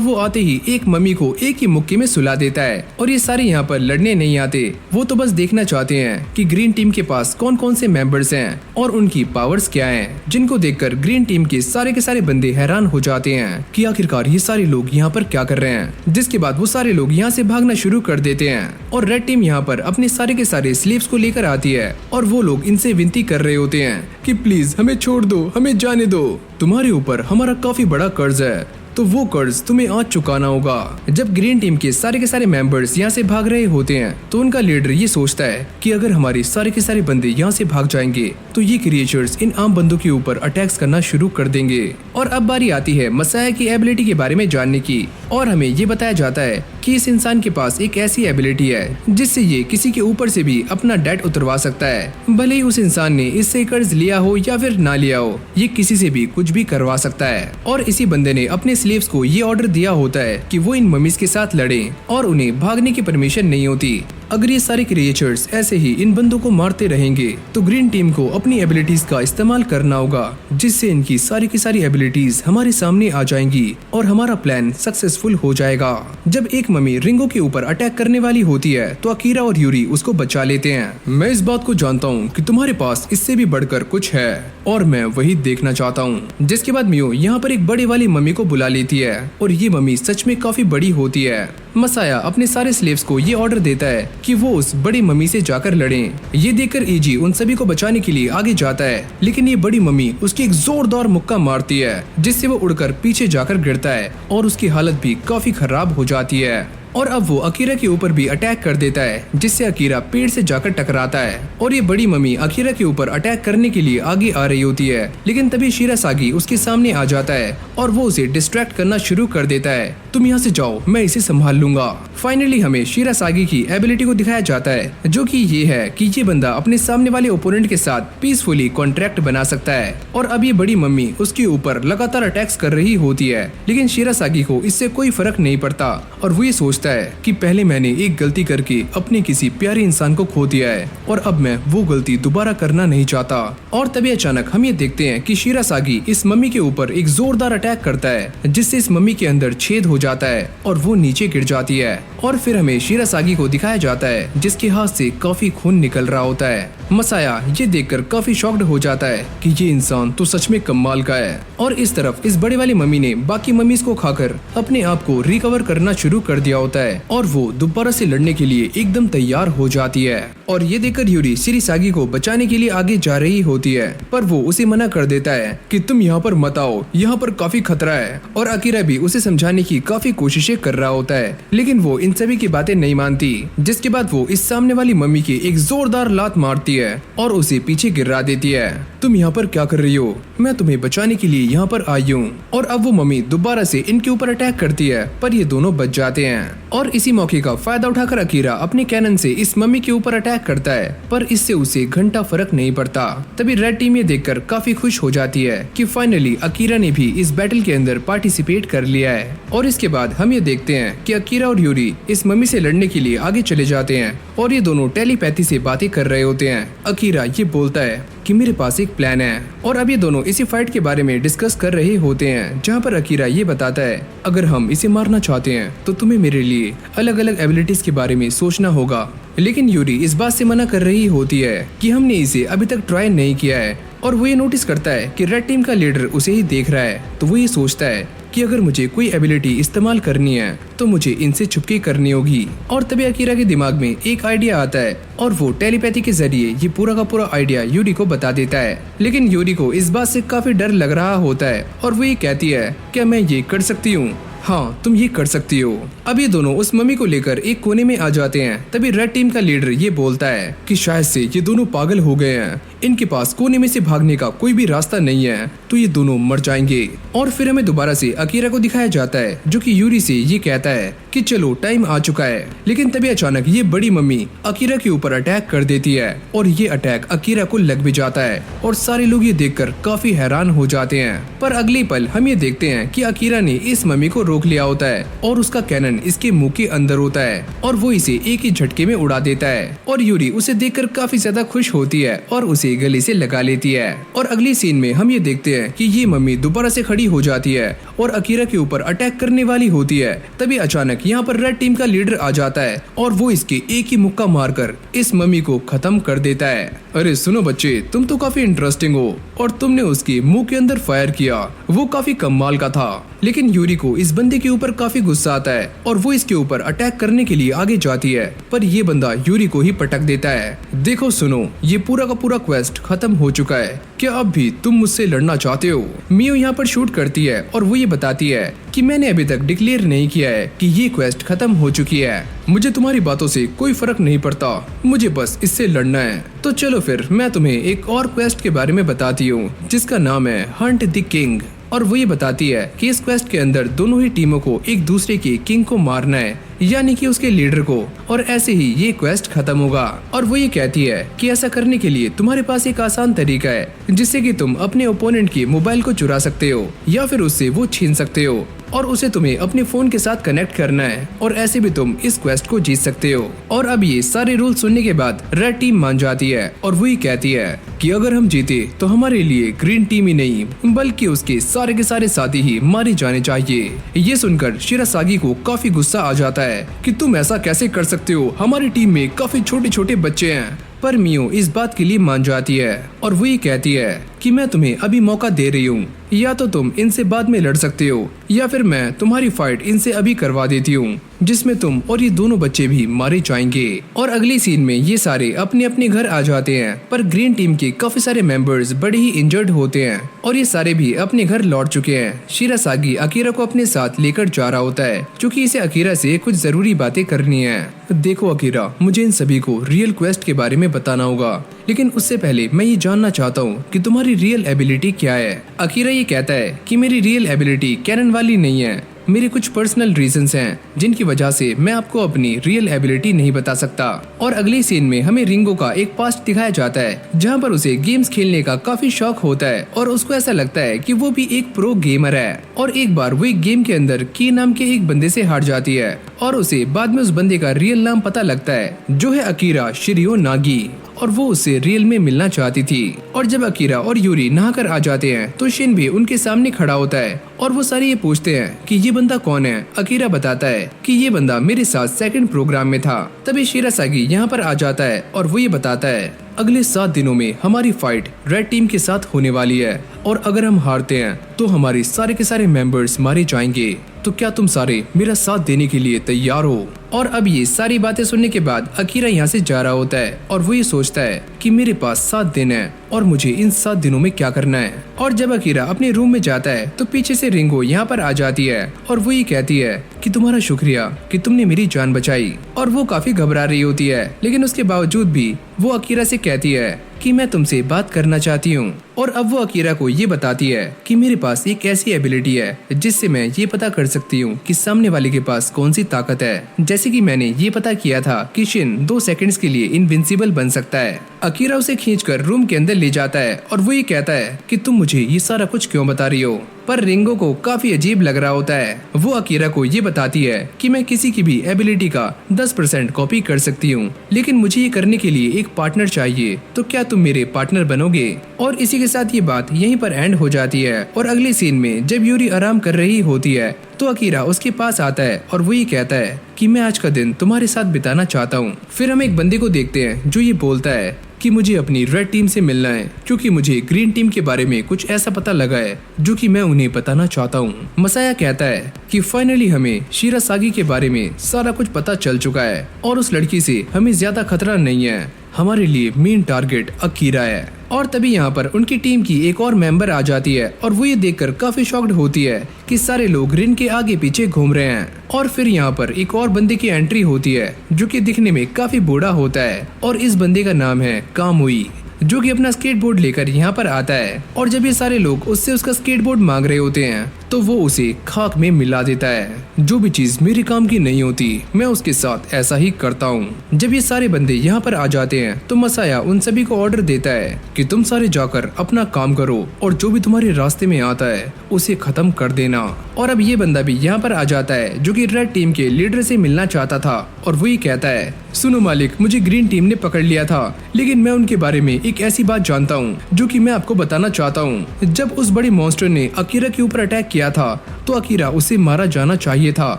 वो आते ही एक मम्मी को एक ही मुक्के में सुला देता है। और ये सारे यहाँ पर लड़ने नहीं आते, वो तो बस देखना चाहते हैं कि ग्रीन टीम के पास कौन कौन से मेंबर्स हैं और उनकी पावर्स क्या हैं, जिनको देखकर ग्रीन टीम के सारे बंदे हैरान हो जाते हैं कि आखिरकार ये सारे लोग यहाँ पर क्या कर रहे हैं। जिसके बाद वो सारे लोग यहाँ से भागना शुरू कर देते हैं और रेड टीम यहाँ पर अपने सारे के सारे स्लेव्स को लेकर आती है और वो लोग इनसे विनती कर रहे होते हैं कि प्लीज हमें छोड़ दो, हमें जाने दो, तुम्हारे ऊपर हमारा काफी बड़ा कर्ज है तो वो कर्ज तुम्हें आज चुकाना होगा। जब ग्रीन टीम के सारे मेंबर्स यहाँ से भाग रहे होते हैं तो उनका लीडर ये सोचता है कि अगर हमारे सारे के सारे बंदे यहाँ से भाग जाएंगे तो ये क्रिएचर्स इन आम बंदों के ऊपर अटैक्स करना शुरू कर देंगे। और अब बारी आती है मसाया की एबिलिटी के बारे में जानने की और हमें ये बताया जाता है कि इस इंसान के पास एक ऐसी एबिलिटी है जिससे ये किसी के ऊपर से भी अपना डेट उतरवा सकता है, भले ही उस इंसान ने इससे कर्ज लिया हो या फिर ना लिया हो, ये किसी से भी कुछ भी करवा सकता है। और इसी बंदे ने अपने स्लेव्स को ये ऑर्डर दिया होता है कि वो इन मम्मीज के साथ लड़ें और उन्हें भागने की परमिशन नहीं होती। अगर ये सारे क्रिएचर्स ऐसे ही इन बंदों को मारते रहेंगे तो ग्रीन टीम को अपनी एबिलिटीज का इस्तेमाल करना होगा, जिससे इनकी सारी की सारी एबिलिटीज हमारे सामने आ जाएंगी और हमारा प्लान सक्सेसफुल हो जाएगा। जब एक मम्मी रिंगो के ऊपर अटैक करने वाली होती है तो अकीरा और यूरी उसको बचा लेते हैं। मैं इस बात को जानता हूँ कि तुम्हारे पास इससे भी बढ़कर कुछ है और मैं वही देखना चाहता हूँ। जिसके बाद मियो यहाँ पर एक बड़े वाली मम्मी को बुला लेती है और ये मम्मी सच में काफी बड़ी होती है। मसाया अपने सारे स्लेव्स को ये ऑर्डर देता है कि वो उस बड़ी मम्मी से जाकर लड़ें। ये देखकर इजी उन सभी को बचाने के लिए आगे जाता है, लेकिन ये बड़ी मम्मी उसकी एक जोरदार मुक्का मारती है जिससे वो उड़कर पीछे जाकर गिरता है और उसकी हालत भी काफी खराब हो जाती है। और अब वो अकीरा के ऊपर भी अटैक कर देता है जिससे अकीरा पेड़ से जाकर टकराता है और ये बड़ी मम्मी अकीरा के ऊपर अटैक करने के लिए आगे आ रही होती है, लेकिन तभी शिरासागी उसके सामने आ जाता है और वो उसे डिस्ट्रैक्ट करना शुरू कर देता है। तुम यहाँ से जाओ, मैं इसे संभाल लूंगा। फाइनली हमें शिरासागी की एबिलिटी को दिखाया जाता है जो कि ये है कि ये बंदा अपने सामने वाले ओपोनेंट के साथ पीसफुली कॉन्ट्रैक्ट बना सकता है। और अब ये बड़ी मम्मी उसके ऊपर लगातार अटैक्स कर रही होती है, लेकिन शिरासागी को इससे कोई फर्क नहीं पड़ता और वो ये सोचता है कि पहले मैंने एक गलती करके अपने किसी प्यारे इंसान को खो दिया है और अब मैं वो गलती दोबारा करना नहीं चाहता। और तभी अचानक हम ये देखते हैं कि शिरासागी इस मम्मी के ऊपर एक जोरदार अटैक करता है जिससे इस मम्मी के अंदर छेद हो जाता है और वो नीचे गिर जाती है। और फिर हमें शिरासागी को दिखाया जाता है जिसके हाथ से काफी खून निकल रहा होता है। मसाया ये देखकर काफी शॉक्ड हो जाता है कि ये इंसान तो सच में कमाल का है। और इस तरफ इस बड़े वाली मम्मी ने बाकी मम्मीज को खाकर अपने आप को रिकवर करना शुरू कर दिया होता है और वो दोबारा से लड़ने के लिए एकदम तैयार हो जाती है। और ये देखकर यूरी शिरासागी को बचाने के लिए आगे जा रही होती है, पर वो उसे मना कर देता है कि तुम यहाँ पर मत आओ, यहाँ पर काफी खतरा है। और अकीरा भी उसे समझाने की काफी कोशिशें कर रहा होता है, लेकिन वो इन सभी की बातें नहीं मानती। जिसके बाद वो इस सामने वाली मम्मी की एक जोरदार लात मारती है और उसे पीछे गिरा देती है। तुम यहाँ पर क्या कर रही हो? मैं तुम्हें बचाने के लिए यहाँ पर आई हूँ। और अब वो मम्मी दोबारा से इनके ऊपर अटैक करती है, पर ये दोनों बच जाते हैं। और इसी मौके का फायदा उठाकर अकीरा अपने कैनन से इस मम्मी के ऊपर अटैक करता है, पर इससे उसे घंटा फर्क नहीं पड़ता। तभी रेड टीम ये देखकर काफी खुश हो जाती है कि फाइनली अकीरा ने भी इस बैटल के अंदर पार्टिसिपेट कर लिया है। और इसके बाद हम ये देखते हैं कि अकीरा और यूरी इस मम्मी से लड़ने के लिए आगे चले जाते हैं और ये दोनों टेलीपैथी से बातें कर रहे होते हैं। अकीरा ये बोलता है कि मेरे पास एक प्लान है, और अब ये दोनों इसी फाइट के बारे में डिस्कस कर रहे होते हैं, जहाँ पर अकीरा ये बताता है अगर हम इसे मारना चाहते हैं तो तुम्हें मेरे लिए अलग अलग एबिलिटीज के बारे में सोचना होगा। लेकिन यूरी इस बात से मना कर रही होती है कि हमने इसे अभी तक ट्राई नहीं किया है। और वो ये नोटिस करता है कि रेड टीम का लीडर उसे ही देख रहा है, तो वो ये सोचता है कि अगर मुझे कोई एबिलिटी इस्तेमाल करनी है तो मुझे इनसे छुपके करनी होगी। और तभी अकीरा के दिमाग में एक आइडिया आता है और वो टेलीपैथी के जरिए ये पूरा का पूरा आइडिया यूरी को बता देता है। लेकिन यूरी को इस बात से काफी डर लग रहा होता है और वो ये कहती है क्या मैं ये कर सकती हूँ? हाँ, तुम ये कर सकती हो। अब ये दोनों उस मम्मी को लेकर एक कोने में आ जाते हैं। तभी रेड टीम का लीडर ये बोलता है कि शायद से ये दोनों पागल हो गए हैं, इनके पास कोने में से भागने का कोई भी रास्ता नहीं है, तो ये दोनों मर जाएंगे। और फिर हमें दोबारा से अकीरा को दिखाया जाता है जो कि यूरी से ये कहता है कि चलो टाइम आ चुका है। लेकिन तभी अचानक ये बड़ी मम्मी अकीरा के ऊपर अटैक कर देती है और ये अटैक अकीरा को लग भी जाता है और सारे लोग ये देखकर काफी हैरान हो जाते हैं। पर अगले पल हम ये देखते हैं कि अकीरा ने इस मम्मी को रोक लिया होता है और उसका कैनन इसके मुंह के अंदर होता है और वो इसे एक ही झटके में उड़ा देता है। और यूरी उसे देखकर काफी ज्यादा खुश होती है और उसे गले से लगा लेती है। और अगली सीन में हम ये देखते हैं कि ये मम्मी दोबारा से खड़ी हो जाती है और अकीरा के ऊपर अटैक करने वाली होती है। तभी अचानक यहाँ पर रेड टीम का लीडर आ जाता है और वो इसके एक ही मुक्का मारकर इस मम्मी को खत्म कर देता है। अरे सुनो बच्चे, तुम तो काफी इंटरेस्टिंग हो और तुमने उसके मुंह के अंदर फायर किया, वो काफी कमाल का था। लेकिन यूरी को इस बंदे के ऊपर काफी गुस्सा आता है और वो इसके ऊपर अटैक करने के लिए आगे जाती है, पर ये बंदा यूरी को ही पटक देता है। देखो सुनो, ये पूरा का पूरा क्वेस्ट खत्म हो चुका है, क्या अब भी तुम मुझसे लड़ना चाहते हो? मियो यहाँ पर शूट करती है और वो ये बताती है कि मैंने अभी तक डिक्लेयर नहीं किया है कि ये क्वेस्ट खत्म हो चुकी है। मुझे तुम्हारी बातों से कोई फर्क नहीं पड़ता, मुझे बस इससे लड़ना है। तो चलो फिर मैं तुम्हें एक और क्वेस्ट के बारे में बताती हूँ जिसका नाम है हंट द किंग। और वो ये बताती है कि इस क्वेस्ट के अंदर दोनों ही टीमों को एक दूसरे के किंग को मारना है, यानी कि उसके लीडर को, और ऐसे ही ये क्वेस्ट खत्म होगा। और वो ये कहती है कि ऐसा करने के लिए तुम्हारे पास एक आसान तरीका है जिससे कि तुम अपने ओपोनेंट के मोबाइल को चुरा सकते हो या फिर उससे वो छीन सकते हो और उसे तुम्हें अपने फोन के साथ कनेक्ट करना है और ऐसे भी तुम इस क्वेस्ट को जीत सकते हो। और अब ये सारे रूल सुनने के बाद रेड टीम मान जाती है और वो ये कहती है कि अगर हम जीते तो हमारे लिए ग्रीन टीम ही नहीं बल्कि उसके सारे के सारे साथी ही मारे जाने चाहिए। ये सुनकर शिरासागी को काफी गुस्सा आ जाता है कि तुम ऐसा कैसे कर सकते हो, हमारी टीम में काफी छोटे छोटे बच्चे हैं। पर मियो इस बात के लिए मान जाती है और वो ये कहती है कि मैं तुम्हें अभी मौका दे रही हूँ, या तो तुम इनसे बाद में लड़ सकते हो या फिर मैं तुम्हारी फाइट इनसे अभी करवा देती हूँ जिसमें तुम और ये दोनों बच्चे भी मारे जाएंगे। और अगली सीन में ये सारे अपने अपने घर आ जाते हैं, पर ग्रीन टीम के काफी सारे मेंबर्स बड़े ही इंजर्ड होते हैं और ये सारे भी अपने घर लौट चुके हैं। शिरासागी अकीरा को अपने साथ लेकर जा रहा होता है क्योंकि इसे अकीरा से कुछ जरूरी बातें करनी है। देखो अकीरा, मुझे इन सभी को रियल क्वेस्ट के बारे में बताना होगा, लेकिन उससे पहले मैं ये जानना चाहता हूँ कि तुम्हारी रियल एबिलिटी क्या है। अकीरा ये कहता है कि मेरी रियल एबिलिटी कैनन वाली नहीं है, मेरे कुछ पर्सनल रीजंस हैं जिनकी वजह से मैं आपको अपनी रियल एबिलिटी नहीं बता सकता। और अगली सीन में हमें रिंगो का एक पास्ट दिखाया जाता है जहां पर उसे गेम्स खेलने का काफी शौक होता है और उसको ऐसा लगता है कि वो भी एक प्रो गेमर है। और एक बार वो एक गेम के अंदर की नाम के एक बंदे से हार जाती है और उसे बाद में उस बंदे का रियल नाम पता लगता है जो है अकीरा शिरियो नागी, और वो उससे रियल में मिलना चाहती थी। और जब अकीरा और यूरी नहाकर आ जाते हैं तो शिन भी उनके सामने खड़ा होता है और वो सारे ये पूछते हैं कि ये बंदा कौन है। अकीरा बताता है कि ये बंदा मेरे साथ सेकंड प्रोग्राम में था। तभी शिरासागी यहाँ पर आ जाता है और वो ये बताता है अगले 7 दिनों में हमारी फाइट रेड टीम के साथ होने वाली है और अगर हम हारते हैं तो हमारे सारे के सारे मेंबर्स मारे जाएंगे। तो क्या तुम सारे मेरा साथ देने के लिए तैयार हो? और अब ये सारी बातें सुनने के बाद अकीरा यहाँ से जा रहा होता है और वो ये सोचता है कि मेरे पास 7 दिन है और मुझे इन 7 दिनों में क्या करना है। और जब अकीरा अपने रूम में जाता है तो पीछे से रिंगो यहाँ पर आ जाती है और वो ये कहती है कि तुम्हारा शुक्रिया कि तुमने मेरी जान बचाई। और वो काफी घबरा रही होती है, लेकिन उसके बावजूद भी वो अकीरा से कहती है कि मैं तुमसे बात करना चाहती हूँ। और अब वो अकीरा को ये बताती है कि मेरे पास एक ऐसी एबिलिटी है जिससे मैं ये पता कर सकती हूँ कि सामने वाले के पास कौन सी ताकत है। जैसे कि मैंने ये पता किया था कि शिन 2 सेकंड्स के लिए इनविंसिबल बन सकता है। अकीरा उसे खींचकर रूम के अंदर ले जाता है और वो ये कहता है कि तुम मुझे ये सारा कुछ क्यों बता रही हो। पर रिंगो को काफी अजीब लग रहा होता है। वो अकीरा को ये बताती है कि मैं किसी की भी एबिलिटी का 10% कॉपी कर सकती हूँ, लेकिन मुझे ये करने के लिए एक पार्टनर चाहिए, तो क्या तुम मेरे पार्टनर बनोगे? और इसी के साथ ये बात यहीं पर एंड हो जाती है। और अगले सीन में जब यूरी आराम कर रही होती है तो अकीरा उसके पास आता है और वो ये कहता है कि मैं आज का दिन तुम्हारे साथ बिताना चाहता हूँ। फिर हम एक बंदे को देखते हैं जो ये बोलता है कि मुझे अपनी रेड टीम से मिलना है क्योंकि मुझे ग्रीन टीम के बारे में कुछ ऐसा पता लगा है जो कि मैं उन्हें बताना चाहता हूँ। मसाया कहता है कि फाइनली हमें शिरासागी के बारे में सारा कुछ पता चल चुका है और उस लड़की से हमें ज्यादा खतरा नहीं है। हमारे लिए मेन टारगेट अकीरा है। और तभी यहाँ पर उनकी टीम की एक और मेंबर आ जाती है और वो ये देखकर काफी शॉक्ड होती है कि सारे लोग रिन के आगे पीछे घूम रहे हैं। और फिर यहाँ पर एक और बंदे की एंट्री होती है जो कि दिखने में काफी बूढ़ा होता है और इस बंदे का नाम है कामुई, जो कि अपना स्केटबोर्ड लेकर यहाँ पर आता है। और जब ये सारे लोग उससे उसका स्केटबोर्ड मांग रहे होते हैं तो वो उसे खाक में मिला देता है। जो भी चीज मेरे काम की नहीं होती मैं उसके साथ ऐसा ही करता हूँ। जब ये सारे बंदे यहाँ पर आ जाते हैं तो मसाया उन सभी को ऑर्डर देता है कि तुम सारे जाकर अपना काम करो और जो भी तुम्हारे रास्ते में आता है उसे खत्म कर देना। और अब ये बंदा भी यहाँ पर आ जाता है जो कि रेड टीम के लीडर से मिलना चाहता था और वो ये कहता है सुनो मालिक, मुझे ग्रीन टीम ने पकड़ लिया था, लेकिन मैं उनके बारे में एक ऐसी बात जानता हूँ जो कि मैं आपको बताना चाहता हूँ। जब उस बड़े मॉन्स्टर ने अकीरा के ऊपर अटैक किया था तो अकीरा उसे मारा जाना चाहिए था,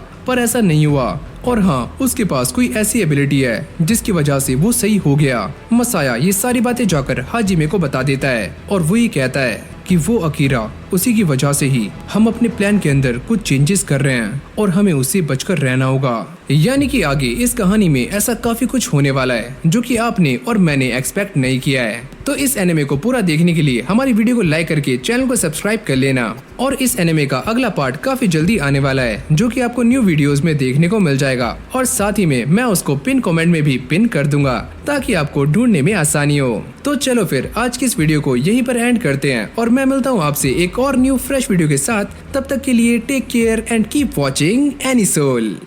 पर ऐसा नहीं हुआ। और हाँ, उसके पास कोई ऐसी एबिलिटी है जिसकी वजह से वो सही हो गया। मसाया ये सारी बातें जाकर हाजिमे को बता देता है और वो ये कहता है कि वो अकीरा, उसी की वजह से ही हम अपने प्लान के अंदर कुछ चेंजेस कर रहे हैं और हमें उससे बचकर रहना होगा। यानी कि आगे इस कहानी में ऐसा काफी कुछ होने वाला है जो कि आपने और मैंने एक्सपेक्ट नहीं किया है। तो इस एनिमे को पूरा देखने के लिए हमारी वीडियो को लाइक करके चैनल को सब्सक्राइब कर लेना। और इस एनिमे का अगला पार्ट काफी जल्दी आने वाला है जो कि आपको न्यू वीडियोस में देखने को मिल जाएगा। और साथ ही में मैं उसको पिन कमेंट में भी पिन कर दूंगा ताकि आपको ढूंढने में आसानी हो। तो चलो फिर आज की इस वीडियो को यहीं पर एंड करते हैं और मैं मिलता हूँ आपसे एक और न्यू फ्रेश वीडियो के साथ। तब तक के लिए take care and keep watching anisole.